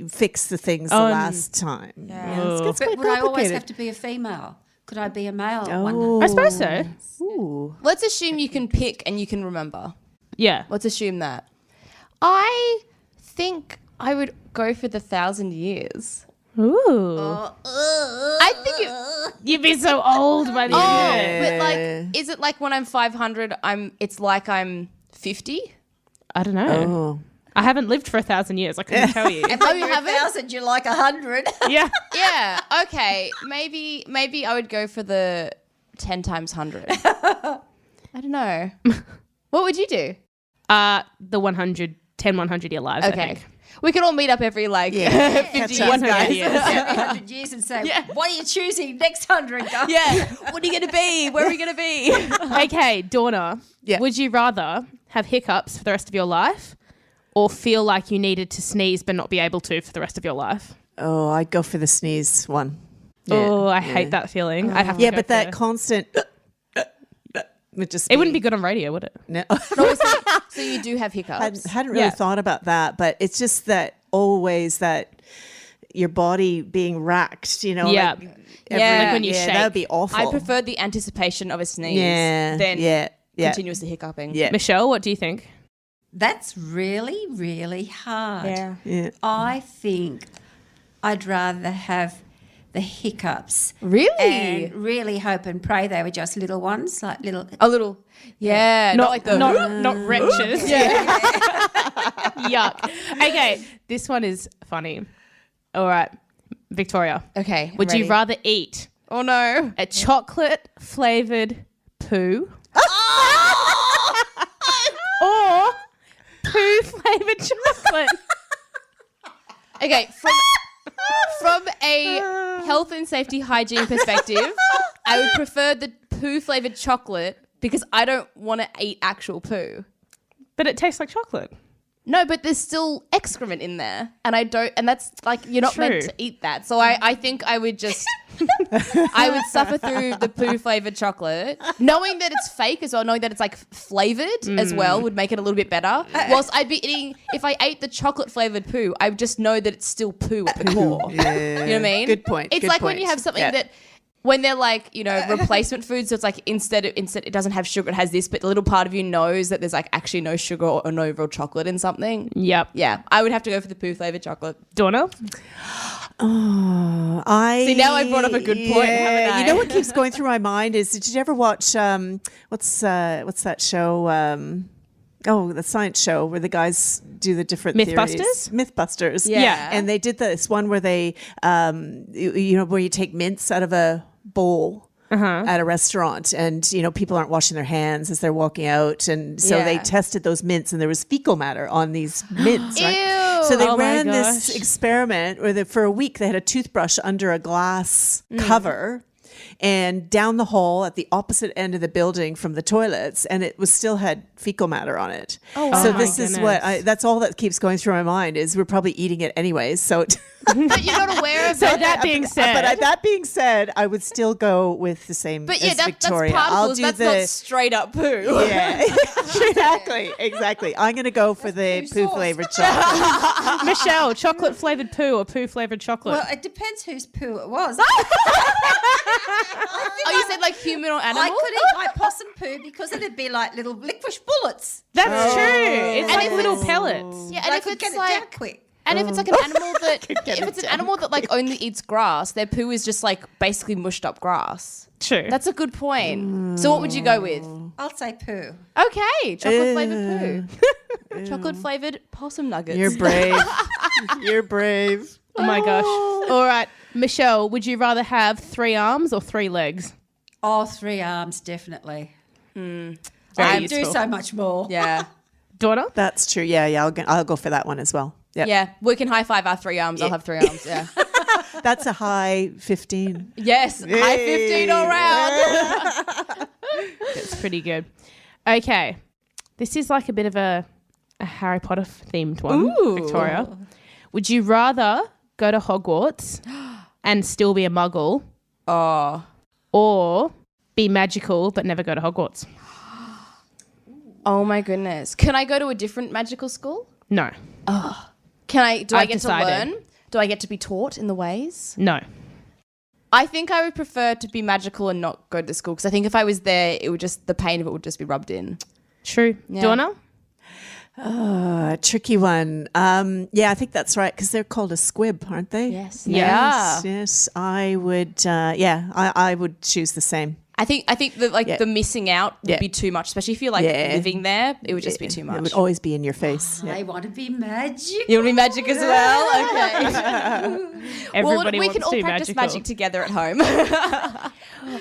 fix the things the Oh, last time. Yeah, it's But quite would I always complicated. have to be a female? Could I be a male? Oh. I suppose so. Ooh. Let's assume you can pick and you can remember. Yeah. Let's assume that. I think I would go for the 1,000 years. Ooh. I think it. You'd be so old by the Oh, end. but like, is it like when I'm 500? It's like I'm 50. I don't know. Oh. I haven't lived for 1,000 years. I couldn't tell you. And Oh, when you you're haven't? 1,000, you're like 100. Yeah. Yeah. Okay. Maybe I would go for the 10 times 100. I don't know. What would you do? The 10 100-year lives, I Okay. think. We could all meet up every like Yeah. 50 Catch years, up. 100 guys. years. Every 100 years and say, what are you choosing next 100? Go. Yeah. What are you going to be? Where are we going to be? Okay, Donna. Yeah. Would you rather have hiccups for the rest of your life or feel like you needed to sneeze but not be able to for the rest of your life? Oh, I'd go for the sneeze one. Oh, I hate that feeling. I'd have to Yeah, go but that for- constant would just it wouldn't be good on radio, would it? No. So you do have hiccups. hadn't really Yeah. thought about that, but it's just that always that your body being racked, you know. Yeah. Like Yeah. Like when you that shake. would be awful. I prefer the anticipation of a sneeze Yeah. than yeah. continuously hiccuping. Yeah. Michelle, what do you think? That's really, really hard. Yeah. Yeah. I think I'd rather have the hiccups. Really? And really hope and pray they were just little ones, like little. A little. Yeah. Not like the. not wretches. Yuck. Okay, this one is funny. All right, Victoria. Okay. Would you rather eat Oh no. a chocolate flavored poo or poo flavored chocolate? Okay, from a health and safety hygiene perspective, I would prefer the poo flavored chocolate because I don't want to eat actual poo. But it tastes like chocolate. No, but there's still excrement in there, and that's like you're not True. meant to eat that. So I think I would just, I would suffer through the poo flavored chocolate, knowing that it's fake as well, knowing that it's like flavored as well would make it a little bit better. Whilst I'd be eating, if I ate the chocolate flavored poo, I would just know that it's still poo at the core. You know what I mean? Good point. It's good like when point. you have something Yeah. that. When they're like, replacement food, so it's like instead it doesn't have sugar, it has this, but the little part of you knows that there's like actually no sugar or no real chocolate in something. Yep. Yeah, I would have to go for the poo flavored chocolot. Donna? See, now I brought up a good point, haven't I? You know what keeps going through my mind is, did you ever watch what's that show? The science show where the guys do the different Mythbusters? theories. Mythbusters. Yeah. And they did this one where they, where you take mints out of a bowl at a restaurant, and people aren't washing their hands as they're walking out, and so they Yeah. tested those mints, and there was fecal matter on these mints. Right? Ew. So they Oh my ran this gosh. experiment where for a week they had a toothbrush under a glass cover. And down the hall at the opposite end of the building from the toilets, and it was still had fecal matter on it. Oh, So wow. this is what that's all that keeps going through my mind is we're probably eating it anyways. So, But you're not aware of So that. that being said, but that being said, I would still go with the same But yeah, as that's Victoria. particles. That's not straight up poo. yeah, exactly. I'm going to go for the poo flavored chocolate. Michelle, chocolate flavored poo or poo flavored chocolate? Well, it depends whose poo it was. Oh, you said like human or animal? I could eat my possum poo because it'd be like little licorice bullets. That's true. It's And like if little it's- pellets. Yeah, and I if could it's get it down like, quick. and if it's like an animal that, if it's an animal that like only eats grass, their poo is just like basically mushed up grass. True. That's a good point. So what would you go with? I'll say poo. Okay, chocolate flavored poo. Chocolate flavored possum nuggets. You're brave. You're brave. Oh my gosh. All right. Michelle, would you rather have 3 arms or 3 legs? Oh, 3 arms, definitely. Very I useful. do so much more. Yeah. Daughter? That's true. Yeah. I'll go for that one as well. Yep. Yeah. We can high five our 3 arms. I'll have 3 arms. Yeah. That's a high 15. Yes. High 15 all round. That's pretty good. Okay. This is like a bit of a Harry Potter themed one, Ooh. Victoria. Would you rather go to Hogwarts and still be a muggle Oh. or be magical but never go to Hogwarts? Oh my goodness. Can I go to a different magical school? No. Do I I've get decided. to learn? Do I get to be taught in the ways? No. I think I would prefer to be magical and not go to the school because I think if I was there, it would just, the pain of it would just be rubbed in. True. Yeah. Donna? Tricky one. Yeah, I think that's right because they're called a squib, aren't they? Yes. Yeah. Yes. I would. I would choose the same. I think that the missing out would Yeah. be too much, especially if you're like Yeah. living there. It would just be too It much. would always be in your face. I want to be magic. You want to be magic as well? Okay. Everybody we wants can all to practice magical. magic together at home.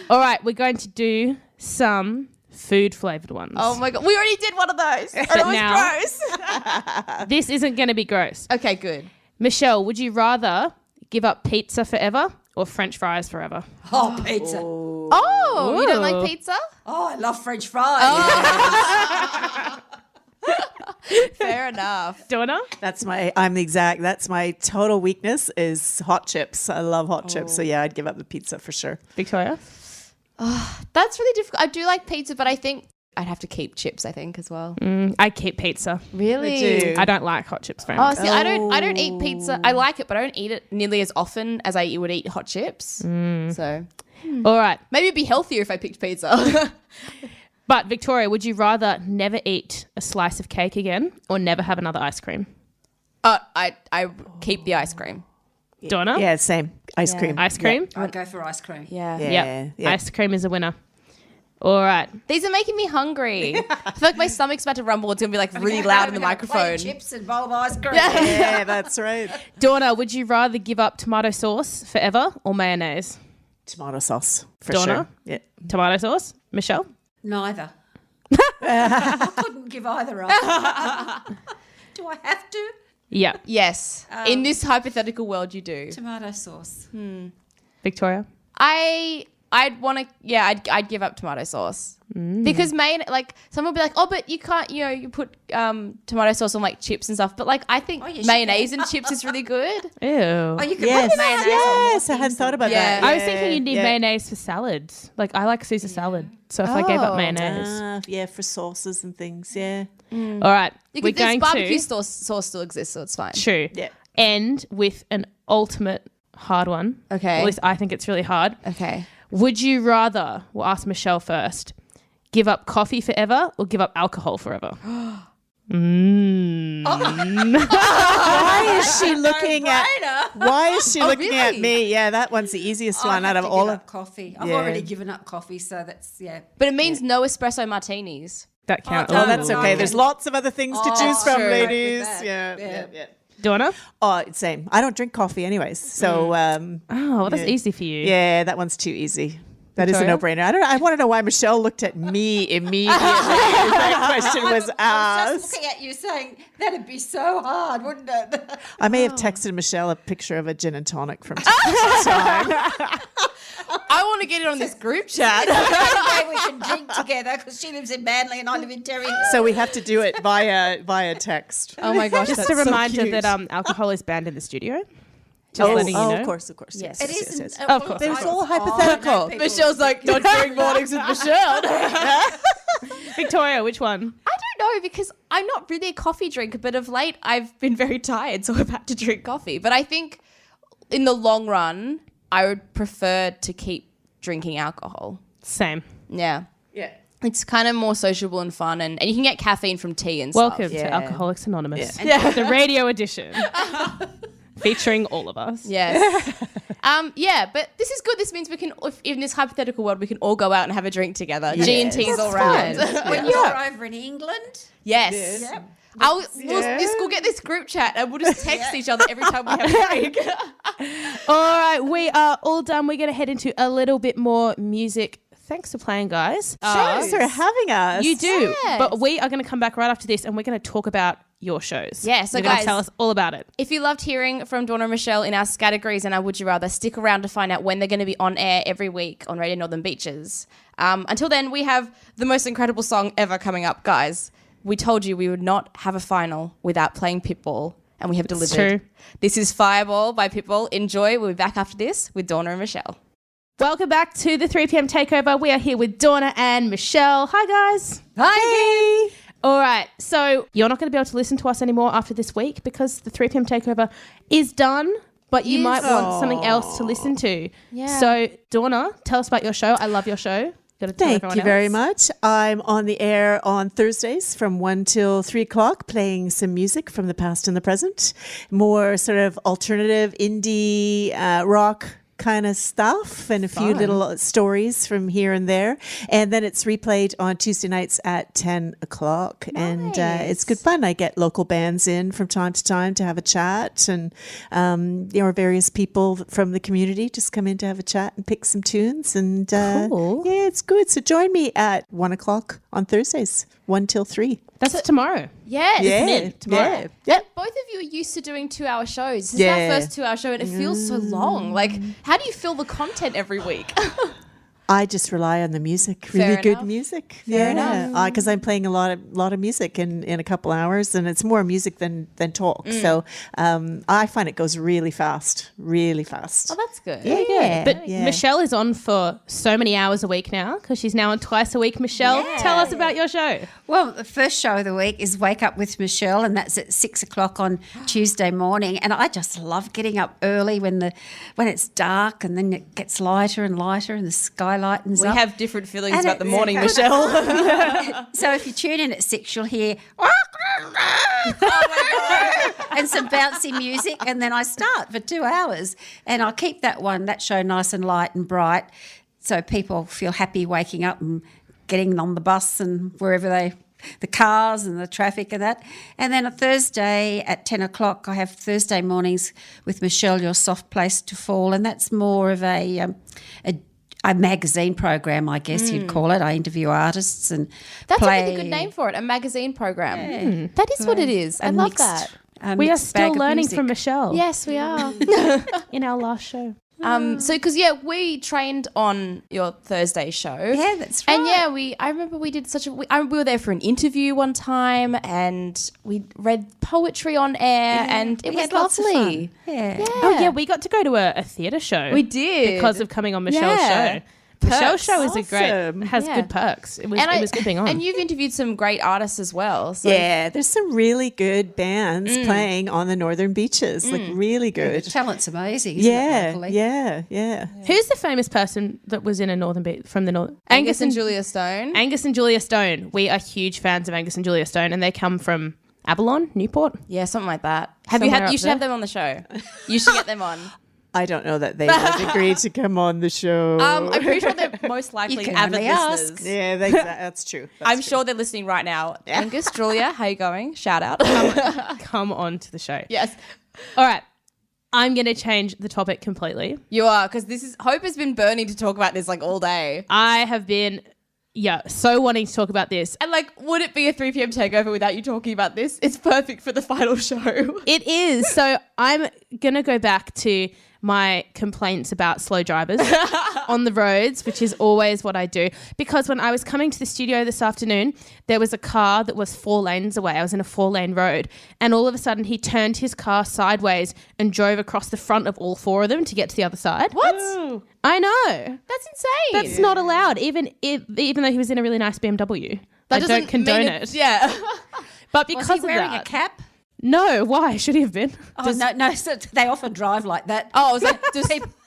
All right, we're going to do some food flavored ones. Oh my God. We already did one of those. And it was now- gross. This isn't going to be gross. Okay, good. Michelle, would you rather give up pizza forever or French fries forever? Oh, pizza. Oh, you don't Ooh. like pizza? Oh, I love French fries. Fair enough. Donna? That's my total weakness is hot chips. I love hot chips. So yeah, I'd give up the pizza for sure. Victoria? That's really difficult. I do like pizza, but I think I'd have to keep chips, I think, as well. I keep pizza. Really? I don't like hot chips very Oh, much. see, I don't eat pizza. I like it, but I don't eat it nearly as often as I would eat hot chips. So All right. maybe it'd be healthier if I picked pizza. But Victoria, would you rather never eat a slice of cake again or never have another ice cream? I keep the ice cream. Donna? Yeah, same. Ice cream. Ice cream? I'd go for ice cream. Yeah. Yeah. Yep. yeah. Ice cream is a winner. All right. These are making me hungry. I feel like my stomach's about to rumble. It's going to be like really loud in the microphone. Chips and bowl of ice cream. Yeah, that's right. Donna, would you rather give up tomato sauce forever or mayonnaise? Tomato sauce, for Donna? sure. Yeah. Tomato sauce? Michelle? Neither. I couldn't give either up. Do I have to? Yeah. Yes. In this hypothetical world, you do. Tomato sauce. Victoria? I'd give up tomato sauce because someone will be like, oh, but you can't, you put tomato sauce on like chips and stuff. But like, I think you mayonnaise should. and chips is really good. Ew. Oh, you can Yes, put mayonnaise on yes, more I hadn't things thought about Yeah. that. I was thinking you need yeah. mayonnaise for salads. Like, I like Caesar salad. So if I gave up Oh. mayonnaise. Yeah, for sauces and things, yeah. All right. You We're could, this going barbecue to... sauce still exists, so it's fine. True. Yeah. End with an ultimate hard one. Okay. At least I think it's really hard. Okay. Would you rather, we'll ask Michelle first, give up coffee forever or give up alcohol forever? Why is she looking at really? me? Yeah, that one's the easiest one out of all of coffee. I've Yeah. already given up coffee, so that's But it means no espresso martinis. That counts. Oh, that's Oh, okay. okay. There's lots of other things to choose from, true. ladies. Right with Yeah, that. yeah. Donna? Oh, same. I don't drink coffee anyways. So, Oh, well, that's Yeah. easy for you. yeah, that one's too easy. That is a Victoria? no-brainer. I want to know why Michelle looked at me immediately. That question was I was asked. just looking at you saying, that'd be so hard, wouldn't it? I may have texted Michelle a picture of a gin and tonic from time to time. I want to get it on this group chat. The only way we can drink together because she lives in Manly and I live in Terry. So we have to do it via text. Oh my gosh, Just that's a so reminder cute. that alcohol is banned in the studio. Just Oh, letting you know. of course. Yes. It yes, isn't. yes. Of course. It was all I hypothetical. know people- Michelle's like, not during mornings with Michelle. Victoria, which one? I don't know because I'm not really a coffee drinker, but of late I've been very tired, so I've had to drink coffee. But I think in the long run, I would prefer to keep drinking alcohol. Same. Yeah. Yeah. It's kind of more sociable and fun, and you can get caffeine from tea and stuff. Welcome to Yeah. Alcoholics Anonymous. Yeah. The radio edition. Featuring all of us. Yes. But this is good. This means we can, if in this hypothetical world, we can all go out and have a drink together. Yes. G&T's all round. When you're over in England, Yes. Yep. We'll get this group chat and we'll just text each other every time we have a drink. All right, we are all done. We're going to head into a little bit more music. Thanks for playing, guys. Thanks for having us. You do. Yes. But we are going to come back right after this and we're going to talk about your shows. Yeah, so You're going to guys- tell us all about it. If you loved hearing from Dawn and Michelle in our categories and our Would You Rather, stick around to find out when they're going to be on air every week on Radio Northern Beaches. Until then, we have the most incredible song ever coming up, guys. We told you we would not have a final without playing Pitbull, and we have delivered. true. This is Fireball by Pitbull. Enjoy. We'll be back after this with Donna and Michelle. Welcome back to the 3pm Takeover. We are here with Donna and Michelle. Hi, guys. Hi. All right. So you're not going to be able to listen to us anymore after this week because the 3pm Takeover is done, but you might want something else to listen to. Yeah. So, Donna, tell us about your show. I love your show. Gotta tell Thank everyone you very else. much. I'm on the air on Thursdays from 1 till 3 o'clock playing some music from the past and the present. More sort of alternative indie rock kind of stuff and a few little stories from here and there. And then it's replayed on Tuesday nights at 10 o'clock. And it's good fun. I get local bands in from time to time to have a chat. And there are various people from the community just come in to have a chat and pick some tunes. And Cool. yeah, it's good. So join me at 1 o'clock on Thursdays, 1 till 3. That's tomorrow. Yes. Yeah, tomorrow. Yeah. Both of you are used to doing 2-hour shows. This is Yeah. our first 2-hour show and it feels so long. Like, how do you fill the content every week? I just rely on the music, Fair really good enough. music. Fair Yeah, because I'm playing a lot of music in a couple hours, and it's more music than talk. So I find it goes really fast. Oh, that's good. Yeah, But yeah. Michelle is on for so many hours a week now because she's now on twice a week. Michelle, tell us about your show. well, the first show of the week is Wake Up with Michelle, and that's at 6 o'clock on Tuesday morning. And I just love getting up early when it's dark, and then it gets lighter and lighter, and the sky lightens We up. have different feelings And about the it's- morning, Michelle. So if you tune in at 6, you'll hear and some bouncy music, and then I start for 2 hours, and I'll keep that show nice and light and bright, so people feel happy waking up and getting on the bus and wherever the cars and the traffic and that. And then a Thursday at 10 o'clock, I have Thursday mornings with Michelle, Your Soft Place to Fall, and that's more of a magazine program, I guess you'd call it. I interview artists and That's play. a really good name for it, a magazine program. That is what it is. I love that. We are still learning from Michelle. Yes, we are. In our last show. So, because we trained on your Thursday show. Yeah, that's right. And I remember we did we were there for an interview one time, and we read poetry on air, and it we was had lots of lovely. fun. Yeah. Oh, yeah, we got to go to a theatre show. We did. Because of coming on Michelle's Yeah. show. Michelle's show is Awesome. has Yeah. good perks. It was good being on. And you've interviewed some great artists as well. So. Yeah, there's some really good bands playing on the northern beaches, like really The good. talent's amazing, isn't it, locally? Yeah. Who's the famous person that was in a Northern Beat from the North? Angus and Julia Stone. Angus and Julia Stone. We are huge fans of Angus and Julia Stone, and they come from Avalon, Newport. Yeah, something like that. Somewhere You up should have there. them on the show. You should get them on. I don't know that they would agree to come on the show. I'm pretty sure they're most likely You can avid only ask. listeners. Yeah, that's true. I'm sure they're listening right now. Angus, Julia, how you going? Shout out. Come on to the show. Yes, All right. I'm going to change the topic completely. you are, because Hope has been burning to talk about this like all day. I have been, so wanting to talk about this. And like, would it be a 3pm takeover without you talking about this? It's perfect for the final show. It is. So I'm going to go back to my complaints about slow drivers on the roads, which is always what I do. Because when I was coming to the studio this afternoon, there was a car that was 4 lanes away. I was in a 4-lane road. And all of a sudden he turned his car sideways and drove across the front of all 4 of them to get to the other side. What? I know. That's insane. That's not allowed, even though he was in a really nice BMW. That I doesn't don't condone mean it. Yeah. But Was because he of wearing that, a cap? no, why should he have been? Oh, no, so they often drive like that. Oh, I was like,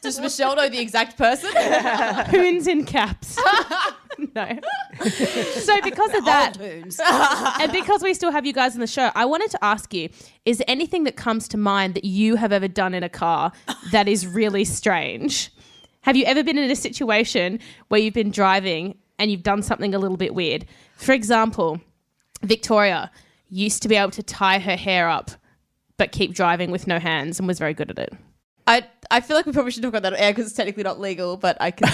does Michelle know the exact person? Hoons in caps. No. So because of that, Old hoons. and because we still have you guys on the show, I wanted to ask you, is there anything that comes to mind that you have ever done in a car that is really strange? Have you ever been in a situation where you've been driving and you've done something a little bit weird? For example, Victoria used to be able to tie her hair up but keep driving with no hands and was very good at it. I feel like we probably should talk about that on air because it's technically not legal, but I can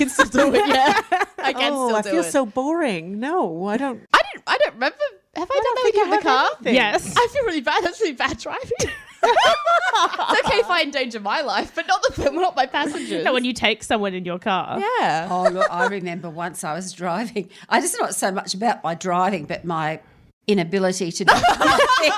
still do it. Yeah, I can still do I it. feel so boring. No, I don't. I don't remember. Have I done that with you in the car? Yes. I feel really bad. That's really bad driving. It's okay if I endanger my life, but not my passengers. So when you take someone in your car. Yeah. Oh, look, I remember once I was driving. It's not so much about my driving, but my inability to do anything.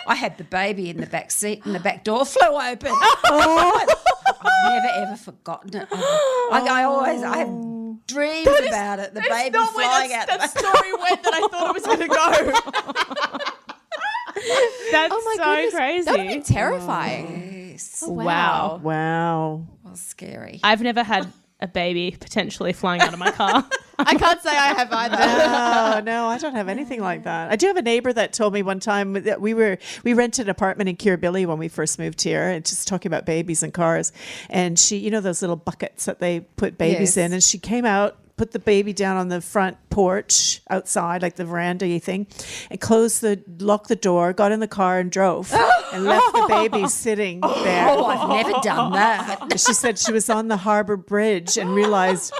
I had the baby in the back seat and the back door flew open. Oh, I've never, ever forgotten it. I have dreams about it. The baby not where flying out. that story went that I thought it was going to go. That's Oh my so goodness. crazy. That would be terrifying. Yes. Wow. Wow. Well, scary. I've never had a baby potentially flying out of my car. I can't say I have either. No, I don't have anything like that. I do have a neighbor that told me one time that we rented an apartment in Kirribilli when we first moved here, and just talking about babies and cars. And she, those little buckets that they put babies Yes. in, and she came out, put the baby down on the front porch outside, like the veranda thing, and locked the door, got in the car and drove and left the baby sitting there. Oh, I've never done that. She said she was on the Harbour Bridge and realized,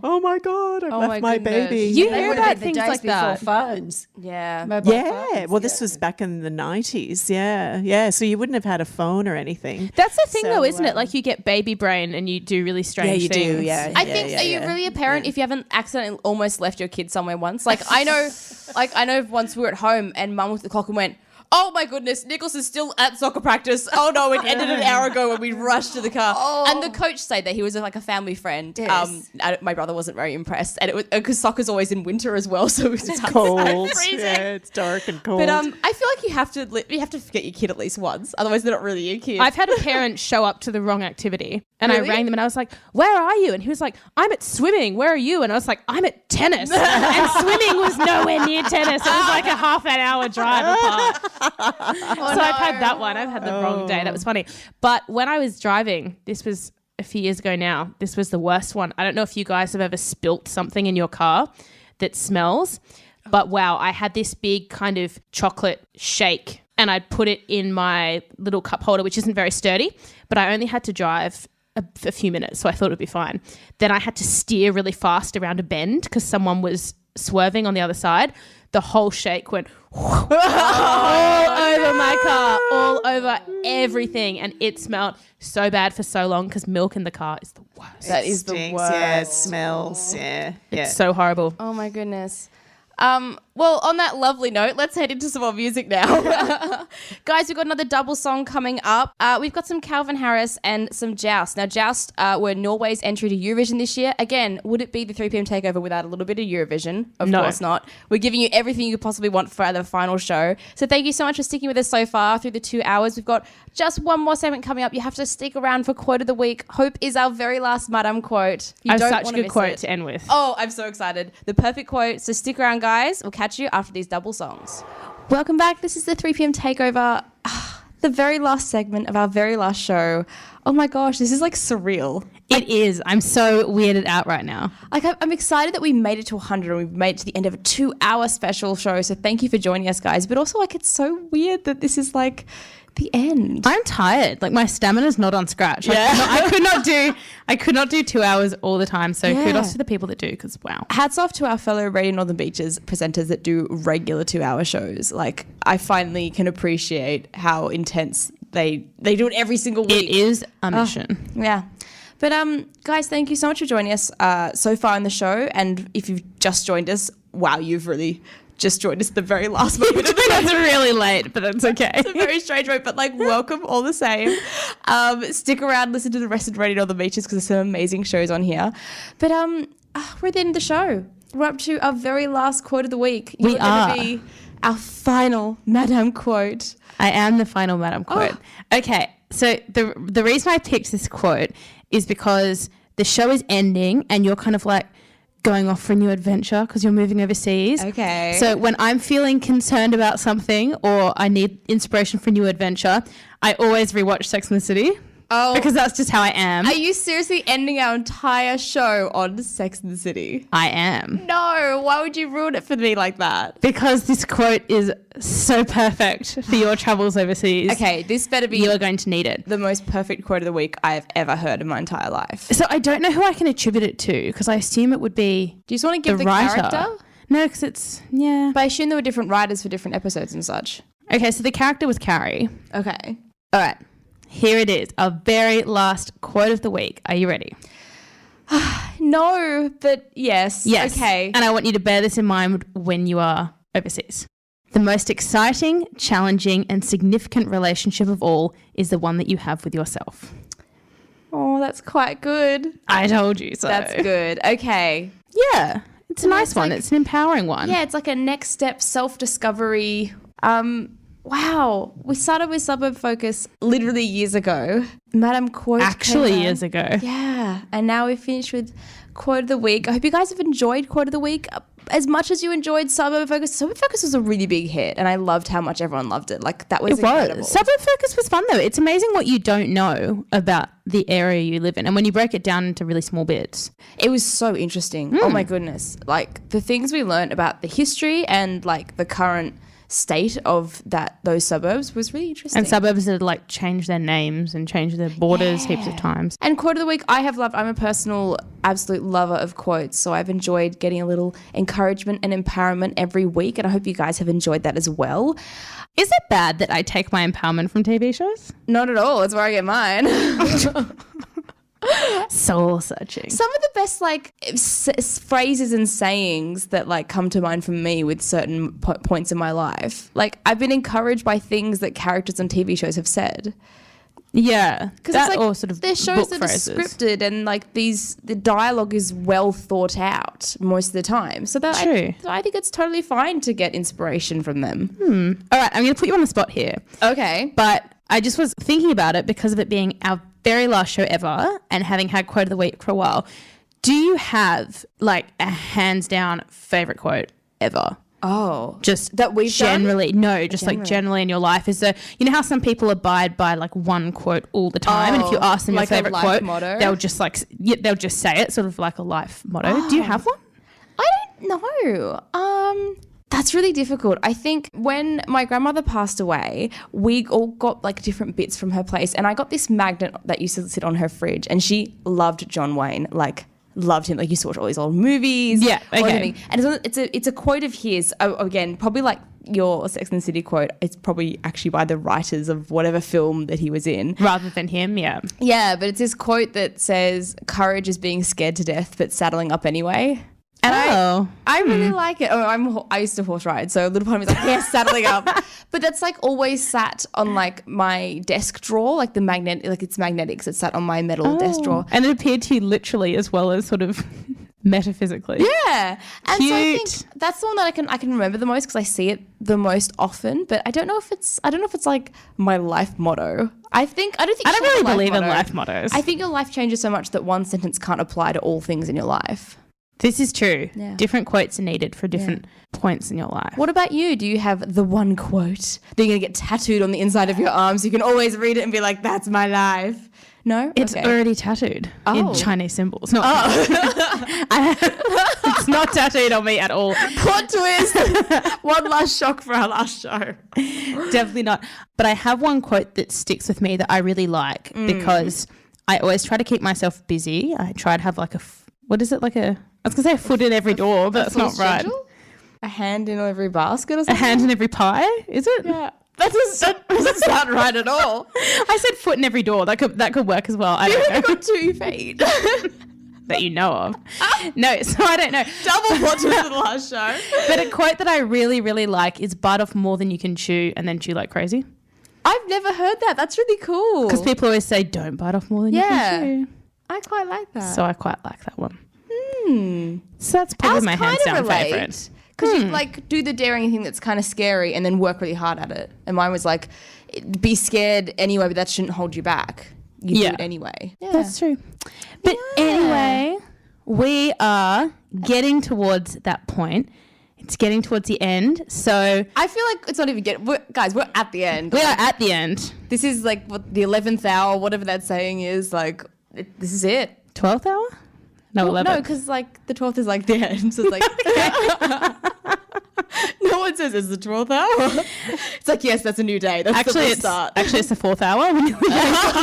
oh my God, I've Oh my left my goodness. baby. You They hear would about have been things the days like before that. phones. Yeah. Mobile Yeah, phones, well, this was back in the 90s. Yeah. So you wouldn't have had a phone or anything. That's the thing, So, though, isn't it? Like you get baby brain and you do really strange you do, things. yeah. I think, are you really a parent if you haven't accidentally almost left your kid somewhere once? Like I know once we were at home and mum looked at the clock and went, oh my goodness, Nicholas is still at soccer practice. Oh no, it ended an hour ago when we rushed to the car. And the coach said that he was like a family friend. Yes. My brother wasn't very impressed, and it was because soccer's always in winter as well, so it was just Cold. freezing. Yeah, it's dark and cold. But I feel like you have to forget your kid at least once, otherwise they're not really your kid. I've had a parent show up to the wrong activity and Really? I rang them and I was like, where are you? And he was like, I'm at swimming. Where are you? And I was like, I'm at tennis. And swimming was nowhere near tennis. It was like a half an hour drive apart. So I've had that one. I've had the wrong day. That was funny. But when I was driving, this was a few years ago now. This was the worst one. I don't know if you guys have ever spilt something in your car that smells, but wow, I had this big kind of chocolate shake and I'd put it in my little cup holder, which isn't very sturdy, but I only had to drive a few minutes, so I thought it would be fine. Then I had to steer really fast around a bend because someone was swerving on the other side. The whole shake went all over my car, all over everything, and it smelled so bad for so long because milk in the car is the worst. That is the Stinks, worst. Yeah, it smells. Yeah. It's so horrible. Oh my goodness. Well, on that lovely note, let's head into some more music now. Guys, we've got another double song coming up. We've got some Calvin Harris and some Joust. Now, Joust were Norway's entry to Eurovision this year. Again, would it be the 3pm Takeover without a little bit of Eurovision? Of course not. We're giving you everything you could possibly want for the final show. So thank you so much for sticking with us so far through the 2 hours. We've got just one more segment coming up. You have to stick around for Quote of the Week. Hope is our very last Madame quote. I have such a good quote to end with. Oh, I'm so excited. The perfect quote. So stick around, guys. We'll catch you after these double songs. Welcome back. This is the 3pm Takeover. The very last segment of our very last show. Oh my gosh, this is like surreal. It is. I'm so weirded out right now. Like I'm excited that we made it to 100 and we've made it to the end of a 2-hour special show. So thank you for joining us, guys. But also, like, it's so weird that this is like the end. I'm tired. Like, my stamina's not on scratch. I could not do 2 hours all the time. So kudos to the people that do, because wow. Hats off to our fellow Radio Northern Beaches presenters that do regular 2-hour shows. Like, I finally can appreciate how intense they do it every single week. It is a mission. Yeah. But guys, thank you so much for joining us so far in the show. And if you've just joined us, wow, you've really just joined us at the very last moment. That's really late, but that's okay. It's a very strange way, but like, welcome all the same. Stick around, listen to the rest of Radio on the Beaches because there's some amazing shows on here. But we're at the end of the show. We're up to our very last quote of the week. You're going to be our final Madame quote. I am the final Madame quote. Okay, so the reason I picked this quote is because the show is ending and you're kind of like going off for a new adventure because you're moving overseas. Okay. So when I'm feeling concerned about something or I need inspiration for a new adventure, I always rewatch Sex and the City. Oh. Because that's just how I am. Are you seriously ending our entire show on Sex and the City? I am. No, why would you ruin it for me like that? Because this quote is so perfect for your travels overseas. Okay, this better be... You are going to need it. The most perfect quote of the week I have ever heard in my entire life. So I don't know who I can attribute it to because I assume it would be Do you just want to give the writer. character? No, because it's... Yeah. But I assume there were different writers for different episodes and such. Okay, so the character was Carrie. Okay. All right. Here it is, our very last quote of the week. Are you ready? No, but yes. Yes. Okay. And I want you to bear this in mind when you are overseas. The most exciting, challenging, and significant relationship of all is the one that you have with yourself. Oh, that's quite good. I told you so. That's good. Okay. Yeah. It's a nice one. Like, it's an empowering one. Yeah, it's like a next step self-discovery. Wow. We started with Suburb Focus literally years ago. Madame Quote. Actually, years ago. Yeah. And now we finished with Quote of the Week. I hope you guys have enjoyed Quote of the Week as much as you enjoyed Suburb Focus. Suburb Focus was a really big hit and I loved how much everyone loved it. Like, that was incredible. Suburb Focus was fun though. It's amazing what you don't know about the area you live in and when you break it down into really small bits. It was so interesting. Oh my goodness. Like, the things we learned about the history and like the current state of those suburbs was really interesting. And suburbs that like change their names and change their borders heaps of times. And Quote of the Week I have loved. I'm a personal absolute lover of quotes, so I've enjoyed getting a little encouragement and empowerment every week, and I hope you guys have enjoyed that as well. Is it bad that I take my empowerment from TV shows? Not at all. It's where I get mine. Soul searching. Some of the best like phrases and sayings that like come to mind from me with certain points in my life. Like, I've been encouraged by things that characters on TV shows have said. Yeah, because that it's like or sort of there's shows that phrases. are scripted and like the dialogue is well thought out most of the time. So that True. I think it's totally fine to get inspiration from them. All right, I'm going to put you on the spot here. Okay, But I just was thinking about it because of it being our very last show ever and having had Quote of the Week for a while. Do you have like a hands down favorite quote ever? Oh, Just that we've done? generally, no, just like Generally. generally in your life. Is there, you know how some people abide by like one quote all the time, and if you ask them like a your favorite life quote, motto? they'll just like they'll just say it, sort of like a life motto. Do you have one? I don't know. That's really difficult. I think when my grandmother passed away, we all got like different bits from her place, and I got this magnet that used to sit on her fridge, and she loved John Wayne, like loved him. Like used to watch all these old movies. Yeah, all okay. everything. And it's a quote of his. Again, probably like your Sex and the City quote. It's probably actually by the writers of whatever film that he was in. Rather than him, yeah. Yeah, but it's this quote that says, "Courage is being scared to death, but saddling up anyway." And I really like it. I used to horse ride, so a little part of me is like, yes, saddling up. But that's like always sat on like my desk drawer, like the magnet, like it's magnetic, so it's sat on my metal desk drawer. And it appeared to you literally as well as sort of metaphysically. Yeah, and so I Cute. think that's the one that I can remember the most because I see it the most often. But I don't know if it's like my life motto. I don't really believe in life mottos. I think your life changes so much that one sentence can't apply to all things in your life. This is true. Yeah. Different quotes are needed for different points in your life. What about you? Do you have the one quote that you're going to get tattooed on the inside of your arm so you can always read it and be like, that's my life? No? It's Okay. already tattooed in Chinese symbols. No, it's not tattooed on me at all. Plot twist. One last shock for our last show. Definitely not. But I have one quote that sticks with me that I really like because I always try to keep myself busy. I try to have like I was going to say a foot in every door, but that's not right. A hand in every basket or A something? hand in every pie, is it? Yeah. That doesn't sound right at all. I said foot in every door. That could work as well. I You've don't only know. got 2 feet. That you know of. No, so I don't know. Double plot twist for the last show. But a quote that I really, really like is bite off more than you can chew and then chew like crazy. I've never heard that. That's really cool. Because people always say don't bite off more than you can chew. I quite like that. So I quite like that one. So that's probably my hands down favourite. Because you like do the daring thing that's kind of scary and then work really hard at it. And mine was like, be scared anyway, but that shouldn't hold you back. You do it anyway. Yeah. That's true. But anyway, we are getting towards that point. It's getting towards the end. So I feel like it's not even guys, we're at the end. we are at the end. This is like what the 11th hour, whatever that saying is. Like, this is it. 12th hour? No, 11th. No, because like the 12th is like the end. So it's like, no one says it's the 12th hour. It's like, yes, that's a new day. That's Actually, the start. it's the 4th hour.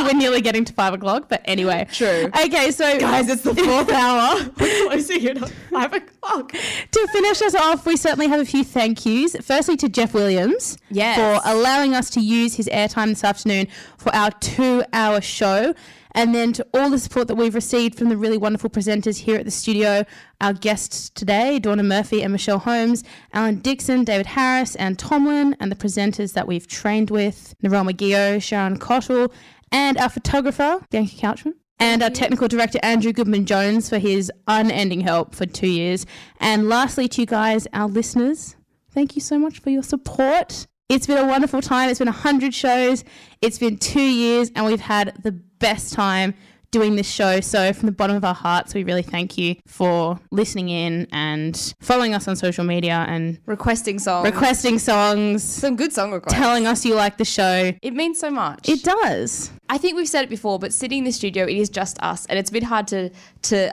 We're nearly getting to 5 o'clock. But anyway. True. Okay, so Guys, it's the 4th hour. We're closing in on 5 o'clock. to finish us off, we certainly have a few thank yous. Firstly to Jeff Williams Yes. for allowing us to use his airtime this afternoon for our 2-hour show. And then to all the support that we've received from the really wonderful presenters here at the studio, our guests today, Donna Murphy and Michelle Holmes, Alan Dixon, David Harris and Tomlin, and the presenters that we've trained with, Narelle McGeo, Sharon Cottle, and our photographer, Bianca Couchman. And our technical director, Andrew Goodman-Jones, for his unending help for 2 years. And lastly to you guys, our listeners, thank you so much for your support. It's been a wonderful time. It's been 100 shows. It's been 2 years, and we've had the best time doing this show. So from the bottom of our hearts, we really thank you for listening in and following us on social media and Requesting songs. Some good song requests. telling us you like the show. It means so much. It does. I think we've said it before, but sitting in the studio, it is just us. And it's a bit hard to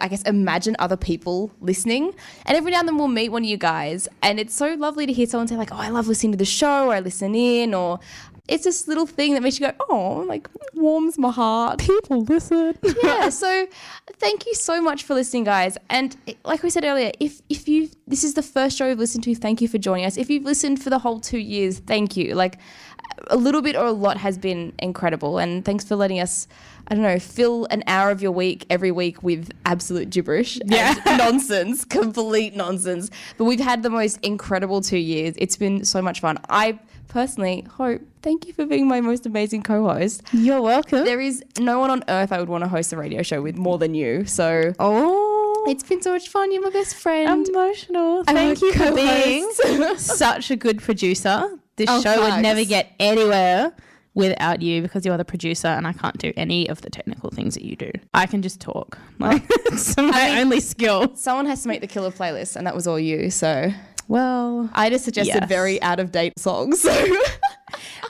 I guess, imagine other people listening. And every now and then we'll meet one of you guys. And it's so lovely to hear someone say like, oh, I love listening to the show, or I listen in, or it's this little thing that makes you go, oh, like warms my heart. People listen. Yeah, so thank you so much for listening, guys. And like we said earlier, if this is the first show you've listened to, thank you for joining us. If you've listened for the whole 2 years, thank you. Like a little bit or a lot has been incredible, and thanks for letting us, I don't know, fill an hour of your week every week with absolute gibberish and nonsense, complete nonsense. But we've had the most incredible 2 years. It's been so much fun. I personally hope, thank you for being my most amazing co-host. You're welcome. There is no one on earth I would want to host a radio show with more than you. So it's been so much fun. You're my best friend. Emotional. I'm Thank a you for co-host. being such a good producer. This Oh, show would thanks. never get anywhere without you, because you're the producer and I can't do any of the technical things that you do. I can just talk. Like, it's my only skill. Someone has to make the killer playlist, and that was all you. So Well, I just suggested yes. very out of date songs. So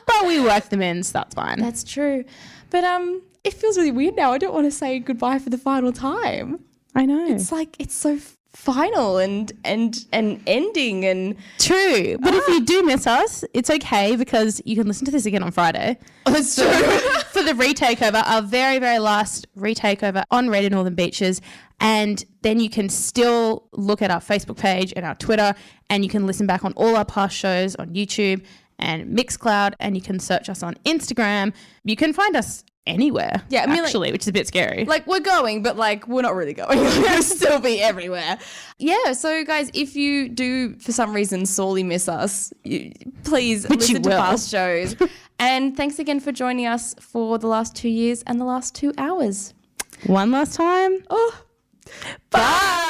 but we worked them in, so that's fine. that's true. But it feels really weird now. I don't want to say goodbye for the final time. I know. It's like it's so final and ending and True. But if you do miss us, it's okay because you can listen to this again on Friday. that's true. For the retakeover, our very, very last retakeover on Radio Northern Beaches. And then you can still look at our Facebook page and our Twitter, and you can listen back on all our past shows on YouTube and Mixcloud, and you can search us on Instagram. You can find us anywhere, Yeah, I mean, actually, which is a bit scary. Like we're going, but like we're not really going. We'll still be everywhere. Yeah. So guys, if you do for some reason sorely miss us, please Which listen you to will. past shows. And thanks again for joining us for the last 2 years and the last 2 hours. One last time. Oh, Bye.